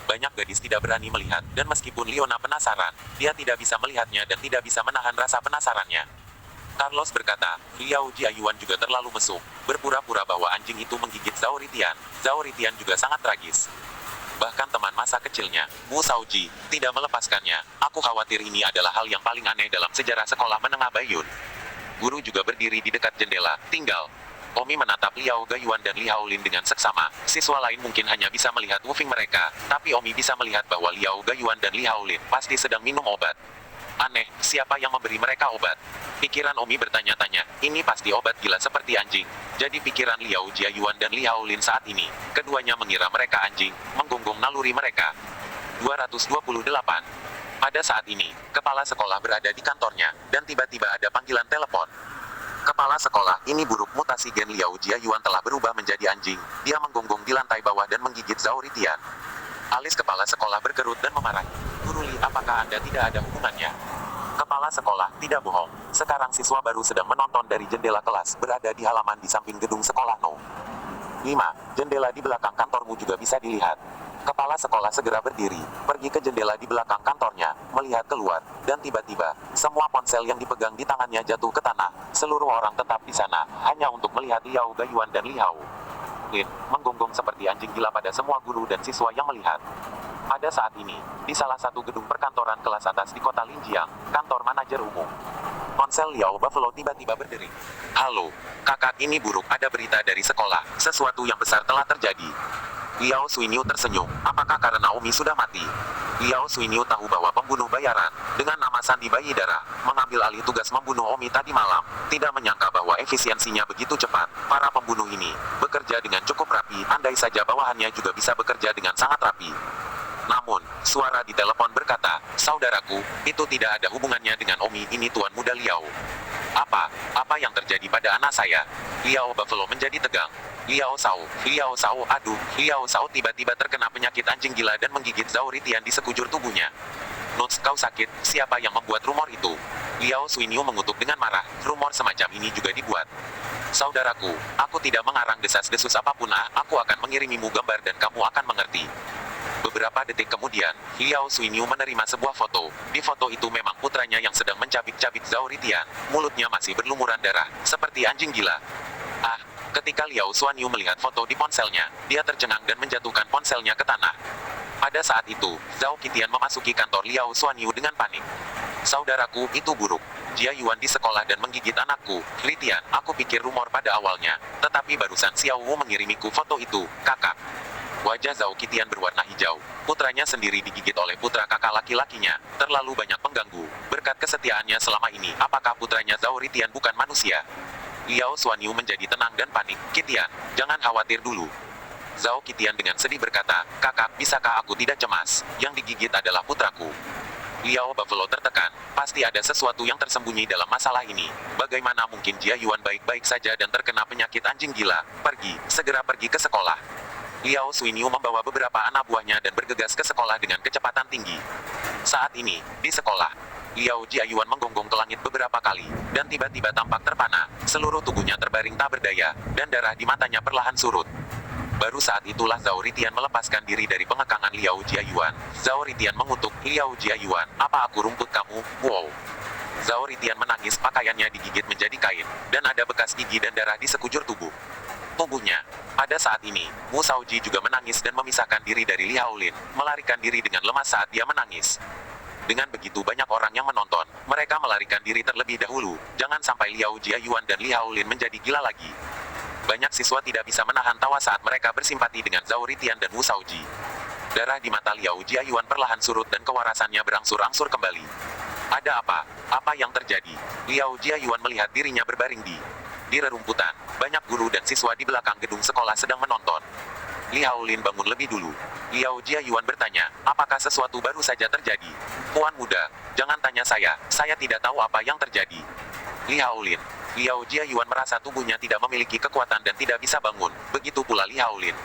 [SPEAKER 1] Banyak gadis tidak berani melihat, dan meskipun Liona penasaran, dia tidak bisa melihatnya dan tidak bisa menahan rasa penasarannya. Carlos berkata, Liao Jiayuan juga terlalu mesum, berpura-pura bahwa anjing itu menggigit Zhao Ritian. Zhao Ritian juga sangat tragis. Bahkan teman masa kecilnya, Wu Shaoji, tidak melepaskannya. Aku khawatir ini adalah hal yang paling aneh dalam sejarah sekolah menengah Baiyun. Guru juga berdiri di dekat jendela, tinggal. Omi menatap Liao Gayuan dan Li Haolin dengan seksama. Siswa lain mungkin hanya bisa melihat Wufing mereka, tapi Omi bisa melihat bahwa Liao Gayuan dan Li Haolin pasti sedang minum obat. Aneh, siapa yang memberi mereka obat? Pikiran Omi bertanya-tanya, ini pasti obat gila seperti anjing. Jadi pikiran Liao Jiayuan dan Li Haolin saat ini, keduanya mengira mereka anjing, menggonggong naluri mereka. 228. Pada saat ini, kepala sekolah berada di kantornya, dan tiba-tiba ada panggilan telepon. Kepala sekolah, ini buruk, mutasi gen Liao Jiayuan telah berubah menjadi anjing. Dia menggonggong di lantai bawah dan menggigit Zhao Ritian. Alis kepala sekolah berkerut dan memarahi. Guru Li, apakah Anda tidak ada hubungannya? Kepala sekolah, tidak bohong. Sekarang siswa baru sedang menonton dari jendela kelas, berada di halaman di samping gedung sekolah No. 5. Jendela di belakang kantormu juga bisa dilihat. Kepala sekolah segera berdiri, pergi ke jendela di belakang kantornya, melihat keluar, dan tiba-tiba, semua ponsel yang dipegang di tangannya jatuh ke tanah. Seluruh orang tetap di sana, hanya untuk melihat Liao Gayuan dan Li Hao Lin, menggonggong seperti anjing gila pada semua guru dan siswa yang melihat. Pada saat ini, di salah satu gedung perkantoran kelas atas di kota Linjiang, kantor manajer umum. Ponsel Liao Buffalo tiba-tiba berdering. Halo, kakak, ini buruk, ada berita dari sekolah, sesuatu yang besar telah terjadi. Liao Suiniu tersenyum, apakah karena Omi sudah mati? Liao Suiniu tahu bahwa pembunuh bayaran, dengan nama Sandi Bayi Darah, mengambil alih tugas membunuh Omi tadi malam. Tidak menyangka bahwa efisiensinya begitu cepat. Para pembunuh ini bekerja dengan cukup rapi, andai saja bawahannya juga bisa bekerja dengan sangat rapi. Namun, suara di telepon berkata, saudaraku, itu tidak ada hubungannya dengan Omi, ini Tuan Muda Liao. Apa yang terjadi pada anak saya? Liao Buffalo menjadi tegang. Liao Shao, aduh, Liao Shao tiba-tiba terkena penyakit anjing gila dan menggigit Zhao Ritian di sekujur tubuhnya. Nuts, kau sakit, siapa yang membuat rumor itu? Liao Suiniu mengutuk dengan marah, rumor semacam ini juga dibuat. Saudaraku, aku tidak mengarang desas-desus apapun, aku akan mengirimimu gambar dan kamu akan mengerti. Beberapa detik kemudian, Liao Suiniu menerima sebuah foto. Di foto itu memang putranya yang sedang mencabik-cabik Zhao Ritian, mulutnya masih berlumuran darah, seperti anjing gila. Ketika Liao Suiniu melihat foto di ponselnya, dia tercengang dan menjatuhkan ponselnya ke tanah. Pada saat itu, Zhao Qitian memasuki kantor Liao Suiniu dengan panik. Saudaraku, itu buruk. Jiayuan di sekolah dan menggigit anakku. Ritian, aku pikir rumor pada awalnya, tetapi barusan Xiao Wu mengirimiku foto itu, kakak. Wajah Zhao Qitian berwarna hijau. Putranya sendiri digigit oleh putra kakak laki-lakinya. Terlalu banyak pengganggu. Berkat kesetiaannya selama ini, apakah putranya Zhao Ritian bukan manusia? Liao Suiniu menjadi tenang dan panik. Qitian, jangan khawatir dulu. Zhao Qitian dengan sedih berkata, kakak, bisakah aku tidak cemas? Yang digigit adalah putraku. Liao Buffalo tertekan. Pasti ada sesuatu yang tersembunyi dalam masalah ini. Bagaimana mungkin Jiayuan baik-baik saja dan terkena penyakit anjing gila? Pergi, segera pergi ke sekolah. Liao Suiniu membawa beberapa anak buahnya dan bergegas ke sekolah dengan kecepatan tinggi. Saat ini, di sekolah, Liao Jiayuan menggonggong ke langit beberapa kali, dan tiba-tiba tampak terpana, seluruh tubuhnya terbaring tak berdaya, dan darah di matanya perlahan surut. Baru saat itulah Zhao Ritian melepaskan diri dari pengekangan Liao Jiayuan. Zhao Ritian mengutuk, "Liao Jiayuan, apa aku rumput kamu? Wow." Zhao Ritian menangis, pakaiannya digigit menjadi kain, dan ada bekas gigi dan darah di sekujur tubuh. Tubuhnya. Pada saat ini, Mu Shaoji juga menangis dan memisahkan diri dari Li Haolin, melarikan diri dengan lemas saat dia menangis. Dengan begitu banyak orang yang menonton, mereka melarikan diri terlebih dahulu, jangan sampai Liao Jiayuan dan Li Haolin menjadi gila lagi. Banyak siswa tidak bisa menahan tawa saat mereka bersimpati dengan Zhao Ritian dan Mu Shaoji. Darah di mata Liao Jiayuan perlahan surut dan kewarasannya berangsur-angsur kembali. Ada apa? Apa yang terjadi? Liao Jiayuan melihat dirinya berbaring di rerumputan. Banyak guru dan siswa di belakang gedung sekolah sedang menonton. Li Haolin bangun lebih dulu. Liao Jiayuan bertanya, apakah sesuatu baru saja terjadi? Tuan muda, jangan tanya saya tidak tahu apa yang terjadi. Li Haolin. Liao Jiayuan merasa tubuhnya tidak memiliki kekuatan dan tidak bisa bangun, begitu pula Li Haolin.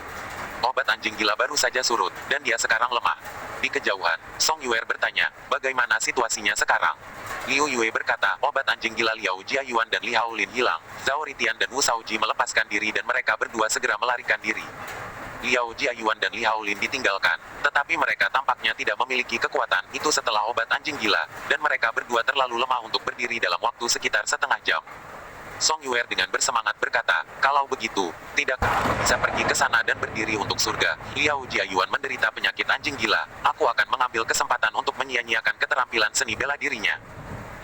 [SPEAKER 1] Obat anjing gila baru saja surut, dan dia sekarang lemah. Di kejauhan, Song Yuer bertanya, bagaimana situasinya sekarang? Liu Yue berkata, obat anjing gila Liao Jiayuan dan Li Haolin hilang. Zhao Ritian dan Wu Shaoji melepaskan diri dan mereka berdua segera melarikan diri. Liao Jiayuan dan Li Haolin ditinggalkan, tetapi mereka tampaknya tidak memiliki kekuatan itu setelah obat anjing gila, dan mereka berdua terlalu lemah untuk berdiri dalam waktu sekitar setengah jam. Song Yuer dengan bersemangat berkata, kalau begitu, tidak bisa pergi ke sana dan berdiri untuk surga. Liao Jiayuan menderita penyakit anjing gila, aku akan mengambil kesempatan untuk menyia-nyiakan keterampilan seni bela dirinya.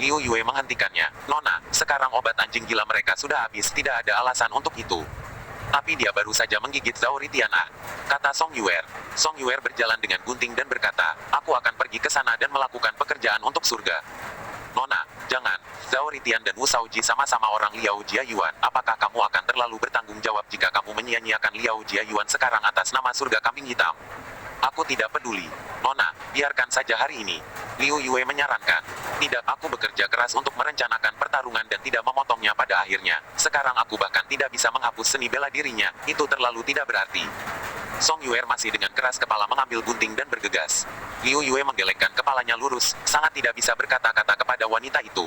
[SPEAKER 1] Liu Yue menghentikannya, Nona, sekarang obat anjing gila mereka sudah habis, tidak ada alasan untuk itu. Tapi dia baru saja menggigit Zhao Ritian, kata Song Yuer. Song Yuer berjalan dengan gunting dan berkata, aku akan pergi ke sana dan melakukan pekerjaan untuk surga. Nona, jangan. Zhao Ritian dan Wu Shaoji sama-sama orang Liao Jiayuan. Apakah kamu akan terlalu bertanggung jawab jika kamu menyia-nyiakan Liao Jiayuan sekarang atas nama surga kambing hitam? Aku tidak peduli. Nona, biarkan saja hari ini. Liu Yue menyarankan. Tidak, aku bekerja keras untuk merencanakan pertarungan dan tidak memotongnya pada akhirnya. Sekarang aku bahkan tidak bisa menghapus seni bela dirinya. Itu terlalu tidak berarti. Song Yuer masih dengan keras kepala mengambil gunting dan bergegas. Liu Yue menggelengkan kepalanya lurus, sangat tidak bisa berkata-kata kepada wanita itu.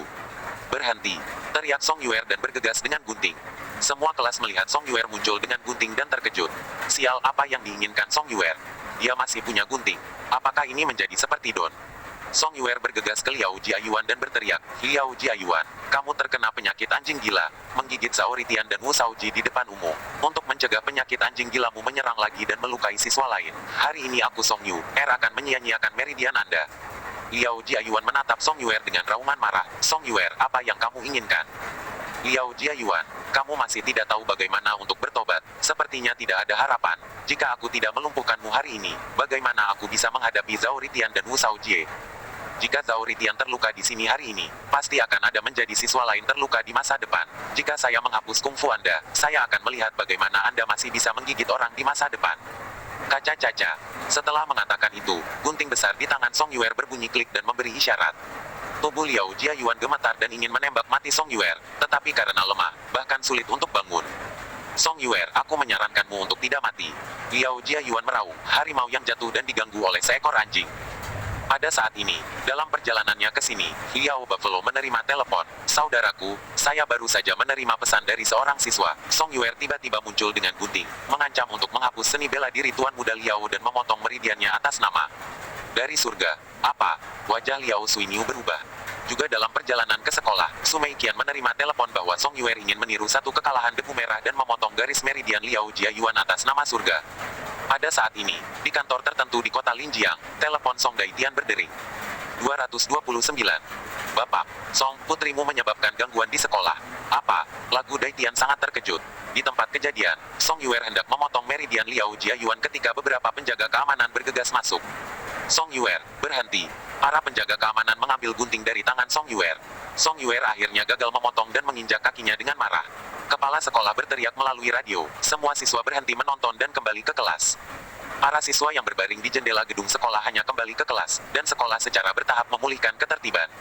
[SPEAKER 1] Berhenti, teriak Song Yuer dan bergegas dengan gunting. Semua kelas melihat Song Yuer muncul dengan gunting dan terkejut. Sial, apa yang diinginkan Song Yuer? Dia masih punya gunting. Apakah ini menjadi seperti Don? Song Yuer bergegas ke Liao Jiayuan dan berteriak, Liao Jiayuan, kamu terkena penyakit anjing gila, menggigit Zhao Ritian dan Wu Shaoji di depan umum. Untuk mencegah penyakit anjing gilamu menyerang lagi dan melukai siswa lain, hari ini aku Song Yu, akan menyia-nyiakan meridian Anda. Liao Jiayuan menatap Song Yuer dengan raungan marah. Song Yuer, apa yang kamu inginkan? Liao Jiayuan, kamu masih tidak tahu bagaimana untuk bertobat. Sepertinya tidak ada harapan. Jika aku tidak melumpuhkanmu hari ini, bagaimana aku bisa menghadapi Zhao Ritian dan Wu Shaoji? Jika Zhao Ritian terluka di sini hari ini, pasti akan ada menjadi siswa lain terluka di masa depan. Jika saya menghapus kungfu Anda, saya akan melihat bagaimana Anda masih bisa menggigit orang di masa depan. Kaca-caca. Setelah mengatakan itu, gunting besar di tangan Song Yuer berbunyi klik dan memberi isyarat. Tubuh Liao Jiayuan gemetar dan ingin menembak mati Song Yuer, tetapi karena lemah, bahkan sulit untuk bangun. Song Yuer, aku menyarankanmu untuk tidak mati. Liao Jiayuan meraung, harimau yang jatuh dan diganggu oleh seekor anjing. Pada saat ini, dalam perjalanannya ke sini, Liao Buffalo menerima telepon. Saudaraku, saya baru saja menerima pesan dari seorang siswa. Song Yuer tiba-tiba muncul dengan gunting, mengancam untuk menghapus seni bela diri Tuan Muda Liao dan memotong meridiannya atas nama. Dari surga, apa? Wajah Liao Suiniu berubah. Juga dalam perjalanan ke sekolah, Su Meiqian menerima telepon bahwa Song Yuer ingin meniru satu kekalahan debu merah dan memotong garis meridian Liao Jiayuan atas nama surga. Pada saat ini, di kantor tertentu di kota Linjiang, telepon Song Daitian berdering. 229. Bapak, Song, putrimu menyebabkan gangguan di sekolah. Apa? Lagu Daitian sangat terkejut. Di tempat kejadian, Song Yuer hendak memotong meridian Liao Jiayuan ketika beberapa penjaga keamanan bergegas masuk. Song Yuer, berhenti. Para penjaga keamanan mengambil gunting dari tangan Song Yuer. Song Yuer akhirnya gagal memotong dan menginjak kakinya dengan marah. Kepala sekolah berteriak melalui radio. Semua siswa berhenti menonton dan kembali ke kelas. Para siswa yang berbaring di jendela gedung sekolah hanya kembali ke kelas, dan sekolah secara bertahap memulihkan ketertiban.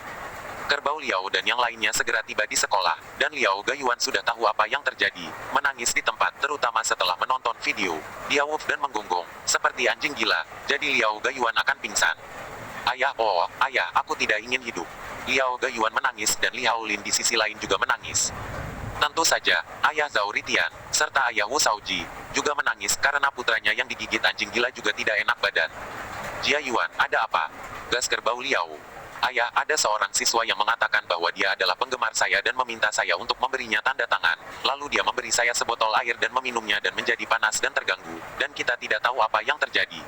[SPEAKER 1] Kerbau Liao dan yang lainnya segera tiba di sekolah, dan Liao Gayuan sudah tahu apa yang terjadi, menangis di tempat terutama setelah menonton video. Dia woof dan menggonggong, seperti anjing gila, jadi Liao Gayuan akan pingsan. Ayah, oh, ayah, aku tidak ingin hidup. Liao Gayuan menangis dan Li Haolin di sisi lain juga menangis. Tentu saja, ayah Zhao Ritian, serta ayah Wu Shaoji, juga menangis karena putranya yang digigit anjing gila juga tidak enak badan. Jia Yuan, ada apa? Gas kerbau Liao. Ayah, ada seorang siswa yang mengatakan bahwa dia adalah penggemar saya dan meminta saya untuk memberinya tanda tangan. Lalu dia memberi saya sebotol air dan meminumnya dan menjadi panas dan terganggu, dan kita tidak tahu apa yang terjadi.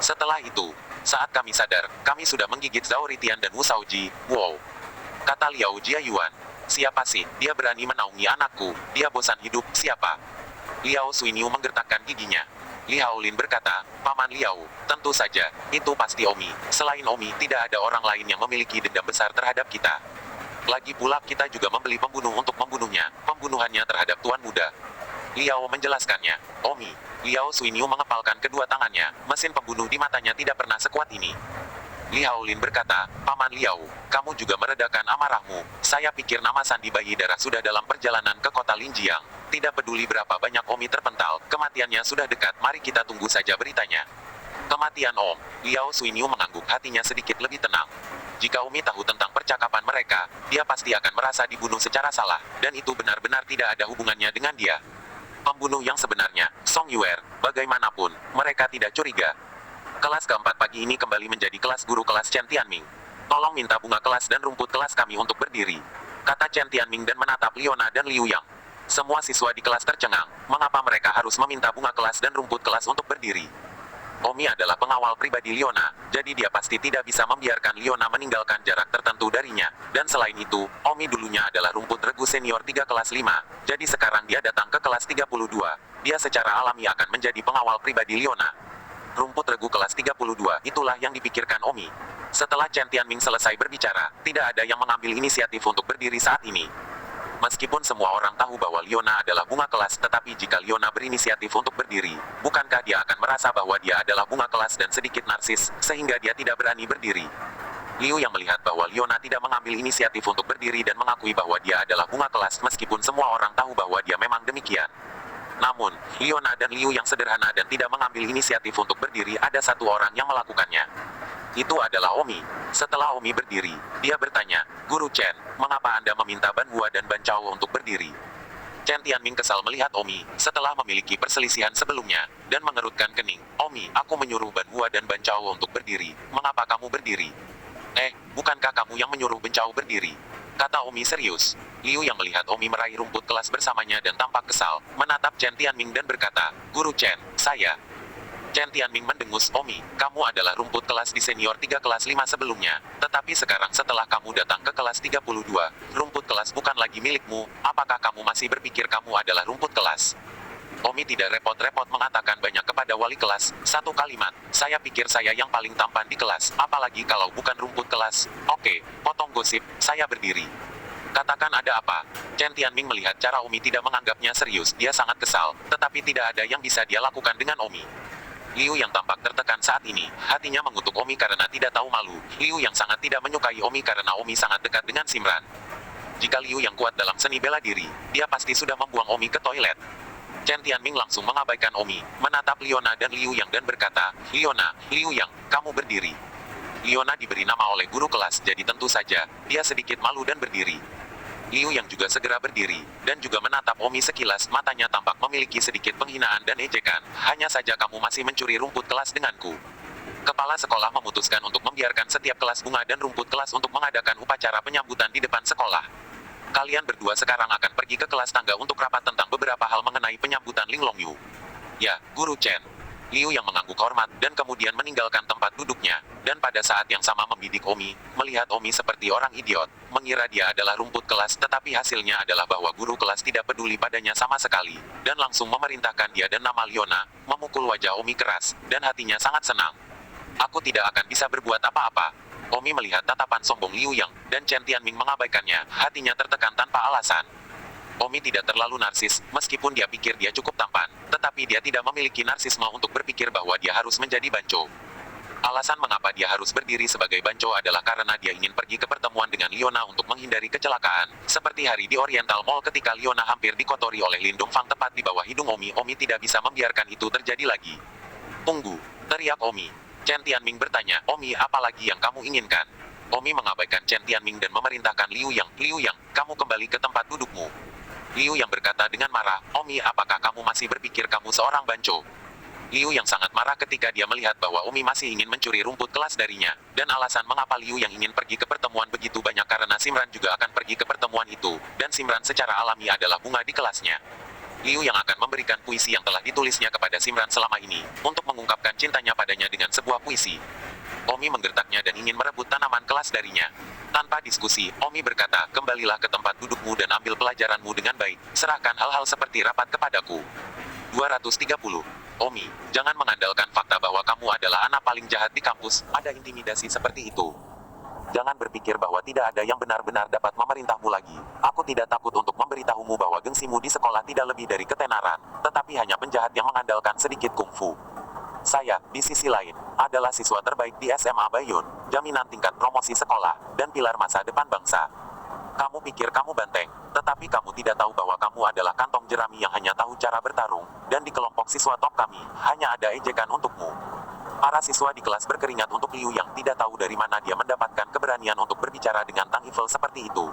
[SPEAKER 1] Setelah itu, saat kami sadar, kami sudah menggigit Zhao Ritian dan Wu Shaoji. Wow, kata Liao Jia Yuan. Siapa sih? Dia berani menaungi anakku. Dia bosan hidup. Siapa? Liao Suiniu menggertakkan giginya. Li Haolin berkata, Paman Liao, tentu saja, itu pasti Omi. Selain Omi, tidak ada orang lain yang memiliki dendam besar terhadap kita. Lagi pula kita juga membeli pembunuh untuk membunuhnya, pembunuhannya terhadap Tuan Muda. Liao menjelaskannya. Omi. Liao Suiniu mengepalkan kedua tangannya, mesin pembunuh di matanya tidak pernah sekuat ini. Li Haolin berkata, Paman Liao, kamu juga meredakan amarahmu. Saya pikir nama Sandi Bayi Darah sudah dalam perjalanan ke kota Linjiang. Tidak peduli berapa banyak Omi terpental, kematiannya sudah dekat, mari kita tunggu saja beritanya. Kematian Om. Liao Suiniu mengangguk, hatinya sedikit lebih tenang. Jika Omi tahu tentang percakapan mereka, dia pasti akan merasa dibunuh secara salah, dan itu benar-benar tidak ada hubungannya dengan dia. Pembunuh yang sebenarnya, Song Yuer, bagaimanapun, mereka tidak curiga. Kelas keempat pagi ini kembali menjadi kelas guru kelas Chen Tianming. Tolong minta bunga kelas dan rumput kelas kami untuk berdiri, kata Chen Tianming dan menatap Liona dan Liu Yang. Semua siswa di kelas tercengang, mengapa mereka harus meminta bunga kelas dan rumput kelas untuk berdiri? Omi adalah pengawal pribadi Liona, jadi dia pasti tidak bisa membiarkan Liona meninggalkan jarak tertentu darinya. Dan selain itu, Omi dulunya adalah rumput regu senior 3 kelas 5, jadi sekarang dia datang ke kelas 32. Dia secara alami akan menjadi pengawal pribadi Liona. Rumput regu kelas 32, itulah yang dipikirkan Omi. Setelah Chen Tianming selesai berbicara, tidak ada yang mengambil inisiatif untuk berdiri saat ini. Meskipun semua orang tahu bahwa Liona adalah bunga kelas, tetapi jika Liona berinisiatif untuk berdiri, bukankah dia akan merasa bahwa dia adalah bunga kelas dan sedikit narsis, sehingga dia tidak berani berdiri? Liu yang melihat bahwa Liona tidak mengambil inisiatif untuk berdiri dan mengakui bahwa dia adalah bunga kelas meskipun semua orang tahu bahwa dia memang demikian. Namun, Liona dan Liu yang sederhana dan tidak mengambil inisiatif untuk berdiri, ada satu orang yang melakukannya. Itu adalah Omi. Setelah Omi berdiri, dia bertanya, Guru Chen, mengapa Anda meminta Ban Hua dan Ban Chao untuk berdiri? Chen Tianming kesal melihat Omi, setelah memiliki perselisihan sebelumnya, dan mengerutkan kening. Omi, aku menyuruh Ban Hua dan Ban Chao untuk berdiri, mengapa kamu berdiri? Bukankah kamu yang menyuruh Ban Chao berdiri? Kata Omi serius. Liu yang melihat Omi meraih rumput kelas bersamanya dan tampak kesal, menatap Chen Tianming dan berkata, Guru Chen, saya. Chen Tianming mendengus, Omi, kamu adalah rumput kelas di senior 3 kelas 5 sebelumnya, tetapi sekarang setelah kamu datang ke kelas 32, rumput kelas bukan lagi milikmu, apakah kamu masih berpikir kamu adalah rumput kelas? Omi tidak repot-repot mengatakan banyak kepada wali kelas, satu kalimat, saya pikir saya yang paling tampan di kelas, apalagi kalau bukan rumput kelas. Oke, potong gosip, saya berdiri. Katakan ada apa? Chen Tianming melihat cara Omi tidak menganggapnya serius, dia sangat kesal, tetapi tidak ada yang bisa dia lakukan dengan Omi. Liu yang tampak tertekan saat ini, hatinya mengutuk Omi karena tidak tahu malu. Liu yang sangat tidak menyukai Omi karena Omi sangat dekat dengan Simran. Jika Liu yang kuat dalam seni bela diri, dia pasti sudah membuang Omi ke toilet. Chen Tianming langsung mengabaikan Omi, menatap Liona dan Liu Yang dan berkata, Liona, Liu Yang, kamu berdiri. Liona diberi nama oleh guru kelas, jadi tentu saja, dia sedikit malu dan berdiri. Liu Yang juga segera berdiri, dan juga menatap Omi sekilas, matanya tampak memiliki sedikit penghinaan dan ejekan, hanya saja kamu masih mencuri rumput kelas denganku. Kepala sekolah memutuskan untuk membiarkan setiap kelas bunga dan rumput kelas untuk mengadakan upacara penyambutan di depan sekolah. Kalian berdua sekarang akan pergi ke kelas tangga untuk rapat tentang beberapa hal mengenai penyambutan Ling Longyu. Ya, Guru Chen. Liu yang mengangguk hormat dan kemudian meninggalkan tempat duduknya, dan pada saat yang sama membidik Omi, melihat Omi seperti orang idiot, mengira dia adalah rumput kelas tetapi hasilnya adalah bahwa guru kelas tidak peduli padanya sama sekali, dan langsung memerintahkan dia dan nama Liona, memukul wajah Omi keras, dan hatinya sangat senang. Aku tidak akan bisa berbuat apa-apa. Omi melihat tatapan sombong Liu Yang, dan Chen Tianming mengabaikannya, hatinya tertekan tanpa alasan. Omi tidak terlalu narsis, meskipun dia pikir dia cukup tampan, tetapi dia tidak memiliki narsisme untuk berpikir bahwa dia harus menjadi banco. Alasan mengapa dia harus berdiri sebagai banco adalah karena dia ingin pergi ke pertemuan dengan Leona untuk menghindari kecelakaan. Seperti hari di Oriental Mall ketika Leona hampir dikotori oleh Lin Dongfang tepat di bawah hidung Omi. Omi tidak bisa membiarkan itu terjadi lagi. Tunggu, teriak Omi. Chen Tianming bertanya, Omi, apa lagi yang kamu inginkan? Omi mengabaikan Chen Tianming dan memerintahkan Liu Yang, Liu Yang, kamu kembali ke tempat dudukmu. Liu Yang berkata dengan marah, Omi, apakah kamu masih berpikir kamu seorang banco? Liu Yang sangat marah ketika dia melihat bahwa Omi masih ingin mencuri rumput kelas darinya, dan alasan mengapa Liu Yang ingin pergi ke pertemuan begitu banyak karena Simran juga akan pergi ke pertemuan itu, dan Simran secara alami adalah bunga di kelasnya. Liu Yang akan memberikan puisi yang telah ditulisnya kepada Simran selama ini, untuk mengungkapkan cintanya padanya dengan sebuah puisi. Omi menggertaknya dan ingin merebut tanaman kelas darinya. Tanpa diskusi, Omi berkata, kembalilah ke tempat dudukmu dan ambil pelajaranmu dengan baik, serahkan hal-hal seperti rapat kepadaku. 230. Omi, jangan mengandalkan fakta bahwa kamu adalah anak paling jahat di kampus, ada intimidasi seperti itu. Jangan berpikir bahwa tidak ada yang benar-benar dapat memerintahmu lagi. Aku tidak takut untuk memberitahumu bahwa gengsimu di sekolah tidak lebih dari ketenaran, tetapi hanya penjahat yang mengandalkan sedikit kungfu. Saya, di sisi lain, adalah siswa terbaik di SMA Bayun, jaminan tingkat promosi sekolah, dan pilar masa depan bangsa. Kamu pikir kamu banteng, tetapi kamu tidak tahu bahwa kamu adalah kantong jerami yang hanya tahu cara bertarung, dan di kelompok siswa top kami, hanya ada ejekan untukmu. Para siswa di kelas berkeringat untuk Liu Yang tidak tahu dari mana dia mendapatkan keberanian untuk berbicara dengan Tang Ifel seperti itu.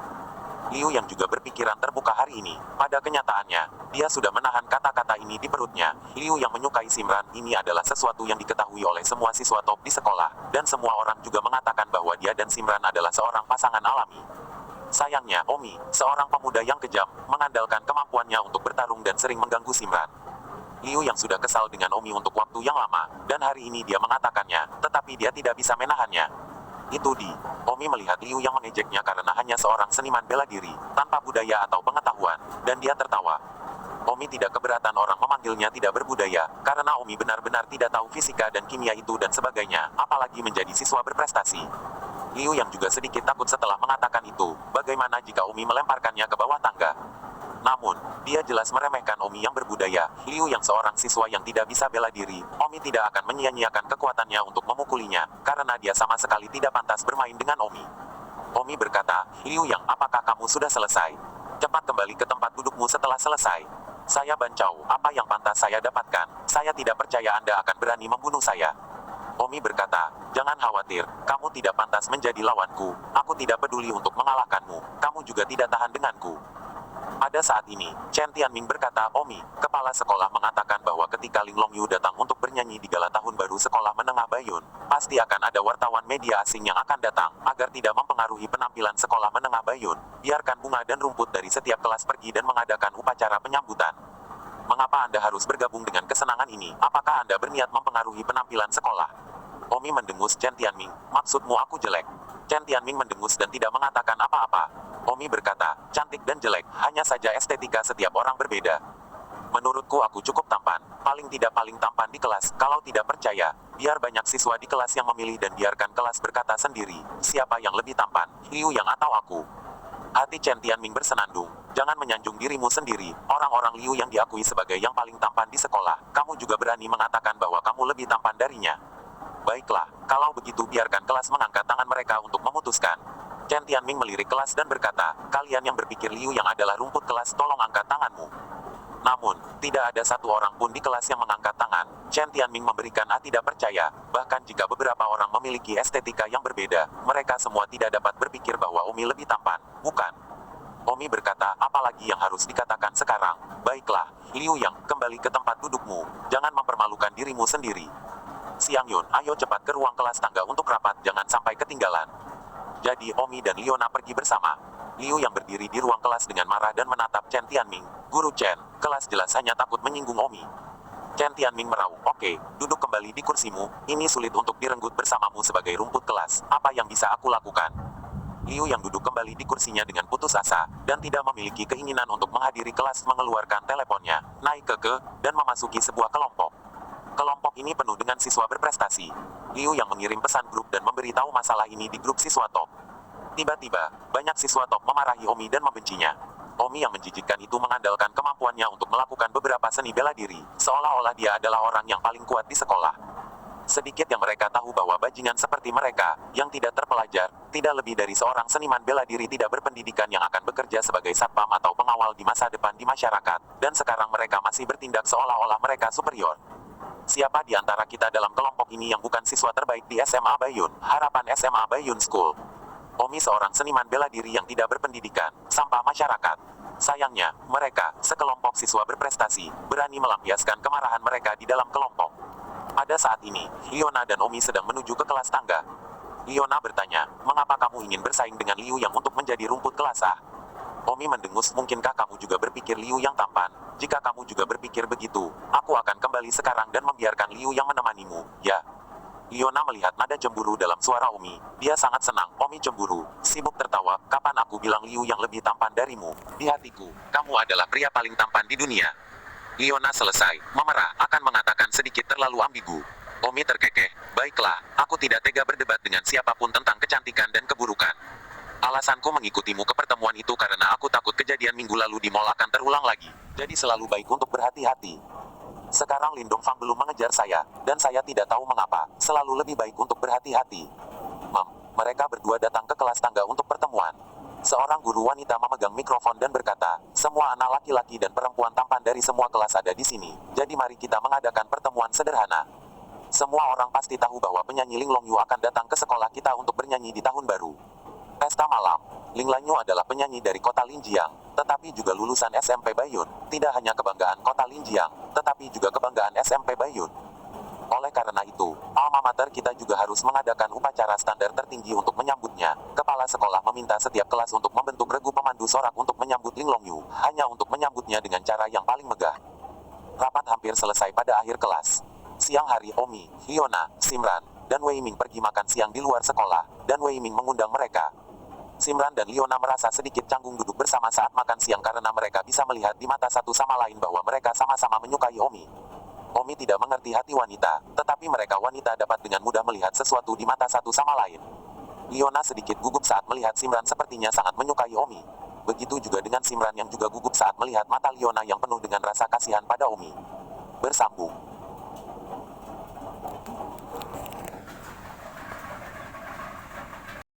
[SPEAKER 1] Liu Yang juga berpikiran terbuka hari ini. Pada kenyataannya, dia sudah menahan kata-kata ini di perutnya. Liu Yang menyukai Simran, ini adalah sesuatu yang diketahui oleh semua siswa top di sekolah, dan semua orang juga mengatakan bahwa dia dan Simran adalah seorang pasangan alami. Sayangnya, Omi, seorang pemuda yang kejam, mengandalkan kemampuannya untuk bertarung dan sering mengganggu Simran. Liu Yang sudah kesal dengan Omi untuk waktu yang lama, dan hari ini dia mengatakannya, tetapi dia tidak bisa menahannya. Itu Omi melihat Liu Yang mengejeknya karena hanya seorang seniman bela diri, tanpa budaya atau pengetahuan, dan dia tertawa. Omi tidak keberatan orang memanggilnya tidak berbudaya, karena Omi benar-benar tidak tahu fisika dan kimia itu dan sebagainya, apalagi menjadi siswa berprestasi. Liu Yang juga sedikit takut setelah mengatakan itu, bagaimana jika Omi melemparkannya ke bawah tangga. Namun, dia jelas meremehkan Omi yang berbudaya. Liu Yang seorang siswa yang tidak bisa bela diri, Omi tidak akan menyia-nyiakan kekuatannya untuk memukulinya, karena dia sama sekali tidak pantas bermain dengan Omi. Omi berkata, Liu Yang, apakah kamu sudah selesai? Cepat kembali ke tempat dudukmu setelah selesai. Saya Bancau, apa yang pantas saya dapatkan? Saya tidak percaya Anda akan berani membunuh saya. Omi berkata, jangan khawatir, kamu tidak pantas menjadi lawanku, aku tidak peduli untuk mengalahkanmu, kamu juga tidak tahan denganku. Pada saat ini, Chen Tianming berkata, Omi, kepala sekolah mengatakan bahwa ketika Ling Longyu datang untuk bernyanyi di gala tahun baru sekolah menengah Bayun, pasti akan ada wartawan media asing yang akan datang, agar tidak mempengaruhi penampilan sekolah menengah Bayun, biarkan bunga dan rumput dari setiap kelas pergi dan mengadakan upacara penyambutan. Mengapa Anda harus bergabung dengan kesenangan ini? Apakah Anda berniat mempengaruhi penampilan sekolah? Omi mendengus Chen Tianming, maksudmu aku jelek? Chen Tianming mendengus dan tidak mengatakan apa-apa. Omi berkata, cantik dan jelek, hanya saja estetika setiap orang berbeda. Menurutku aku cukup tampan, paling tidak paling tampan di kelas, kalau tidak percaya, biar banyak siswa di kelas yang memilih dan biarkan kelas berkata sendiri, siapa yang lebih tampan, Liu Yang atau aku? Hati Chen Tianming bersenandung, jangan menyanjung dirimu sendiri, orang-orang Liu Yang diakui sebagai yang paling tampan di sekolah, kamu juga berani mengatakan bahwa kamu lebih tampan darinya. Baiklah, kalau begitu biarkan kelas mengangkat tangan mereka untuk memutuskan. Chen Tianming melirik kelas dan berkata, kalian yang berpikir Liu Yang adalah rumput kelas tolong angkat tanganmu. Namun, tidak ada satu orang pun di kelas yang mengangkat tangan. Chen Tianming memberikan tidak percaya, bahkan jika beberapa orang memiliki estetika yang berbeda, mereka semua tidak dapat berpikir bahwa Omi lebih tampan, bukan? Omi berkata, apalagi yang harus dikatakan sekarang? Baiklah, Liu Yang, kembali ke tempat dudukmu, jangan mempermalukan dirimu sendiri. Xiang Yun, ayo cepat ke ruang kelas tangga untuk rapat, jangan sampai ketinggalan. Jadi Omi dan Leona pergi bersama. Liu Yang berdiri di ruang kelas dengan marah dan menatap Chen Tianming. Guru Chen, kelas jelas hanya takut menyinggung Omi. Chen Tianming meraung, oke, duduk kembali di kursimu, ini sulit untuk direnggut bersamamu sebagai rumput kelas, apa yang bisa aku lakukan? Liu Yang duduk kembali di kursinya dengan putus asa, dan tidak memiliki keinginan untuk menghadiri kelas mengeluarkan teleponnya, naik ke, dan memasuki sebuah kelompok. Kelompok ini penuh dengan siswa berprestasi. Liu Yang mengirim pesan grup dan memberitahu masalah ini di grup siswa top. Tiba-tiba, banyak siswa top memarahi Omi dan membencinya. Omi yang menjijikkan itu mengandalkan kemampuannya untuk melakukan beberapa seni bela diri, seolah-olah dia adalah orang yang paling kuat di sekolah. Sedikit yang mereka tahu bahwa bajingan seperti mereka, yang tidak terpelajar, tidak lebih dari seorang seniman bela diri tidak berpendidikan yang akan bekerja sebagai satpam atau pengawal di masa depan di masyarakat, dan sekarang mereka masih bertindak seolah-olah mereka superior. Siapa di antara kita dalam kelompok ini yang bukan siswa terbaik di SMA Bayun, harapan SMA Bayun School? Omi seorang seniman bela diri yang tidak berpendidikan, sampah masyarakat. Sayangnya, mereka, sekelompok siswa berprestasi, berani melampiaskan kemarahan mereka di dalam kelompok. Pada saat ini, Liona dan Omi sedang menuju ke kelas tangga. Liona bertanya, mengapa kamu ingin bersaing dengan Liu yang untuk menjadi rumput kelas A? Omi mendengus, mungkinkah kamu juga berpikir Liu yang tampan? Jika kamu juga berpikir begitu, aku akan kembali sekarang dan membiarkan Liu yang menemanimu, ya. Liona melihat nada cemburu dalam suara Omi. Dia sangat senang. Omi cemburu, sibuk tertawa. Kapan aku bilang Liu yang lebih tampan darimu? Di hatiku, kamu adalah pria paling tampan di dunia. Liona selesai memerah, akan mengatakan sedikit terlalu ambigu. Omi terkekeh, baiklah, aku tidak tega berdebat dengan siapapun tentang kecantikan dan keburukan. Alasanku mengikutimu ke pertemuan itu karena aku takut kejadian minggu lalu di mall akan terulang lagi. Jadi selalu baik untuk berhati-hati. Sekarang Lin Dongfang belum mengejar saya, dan saya tidak tahu mengapa, selalu lebih baik untuk berhati-hati. Mereka berdua datang ke kelas tangga untuk pertemuan. Seorang guru wanita memegang mikrofon dan berkata, semua anak laki-laki dan perempuan tampan dari semua kelas ada di sini, jadi mari kita mengadakan pertemuan sederhana. Semua orang pasti tahu bahwa penyanyi Ling Longyu akan datang ke sekolah kita untuk bernyanyi di tahun baru. Pesta malam. Ling Lanyu adalah penyanyi dari kota Linjiang, tetapi juga lulusan SMP Bayun. Tidak hanya kebanggaan kota Linjiang, tetapi juga kebanggaan SMP Bayun. Oleh karena itu, alma mater kita juga harus mengadakan upacara standar tertinggi untuk menyambutnya. Kepala sekolah meminta setiap kelas untuk membentuk regu pemandu sorak untuk menyambut Ling Longyu, hanya untuk menyambutnya dengan cara yang paling megah. Rapat hampir selesai pada akhir kelas. Siang hari Omi, Liona, Simran, dan Wei Ming pergi makan siang di luar sekolah, dan Wei Ming mengundang mereka. Simran dan Liona merasa sedikit canggung duduk bersama saat makan siang karena mereka bisa melihat di mata satu sama lain bahwa mereka sama-sama menyukai Omi. Omi tidak mengerti hati wanita, tetapi mereka wanita dapat dengan mudah melihat sesuatu di mata satu sama lain. Liona sedikit gugup saat melihat Simran sepertinya sangat menyukai Omi. Begitu juga dengan Simran yang juga gugup saat melihat mata Liona yang penuh dengan rasa kasihan pada Omi. Bersambung.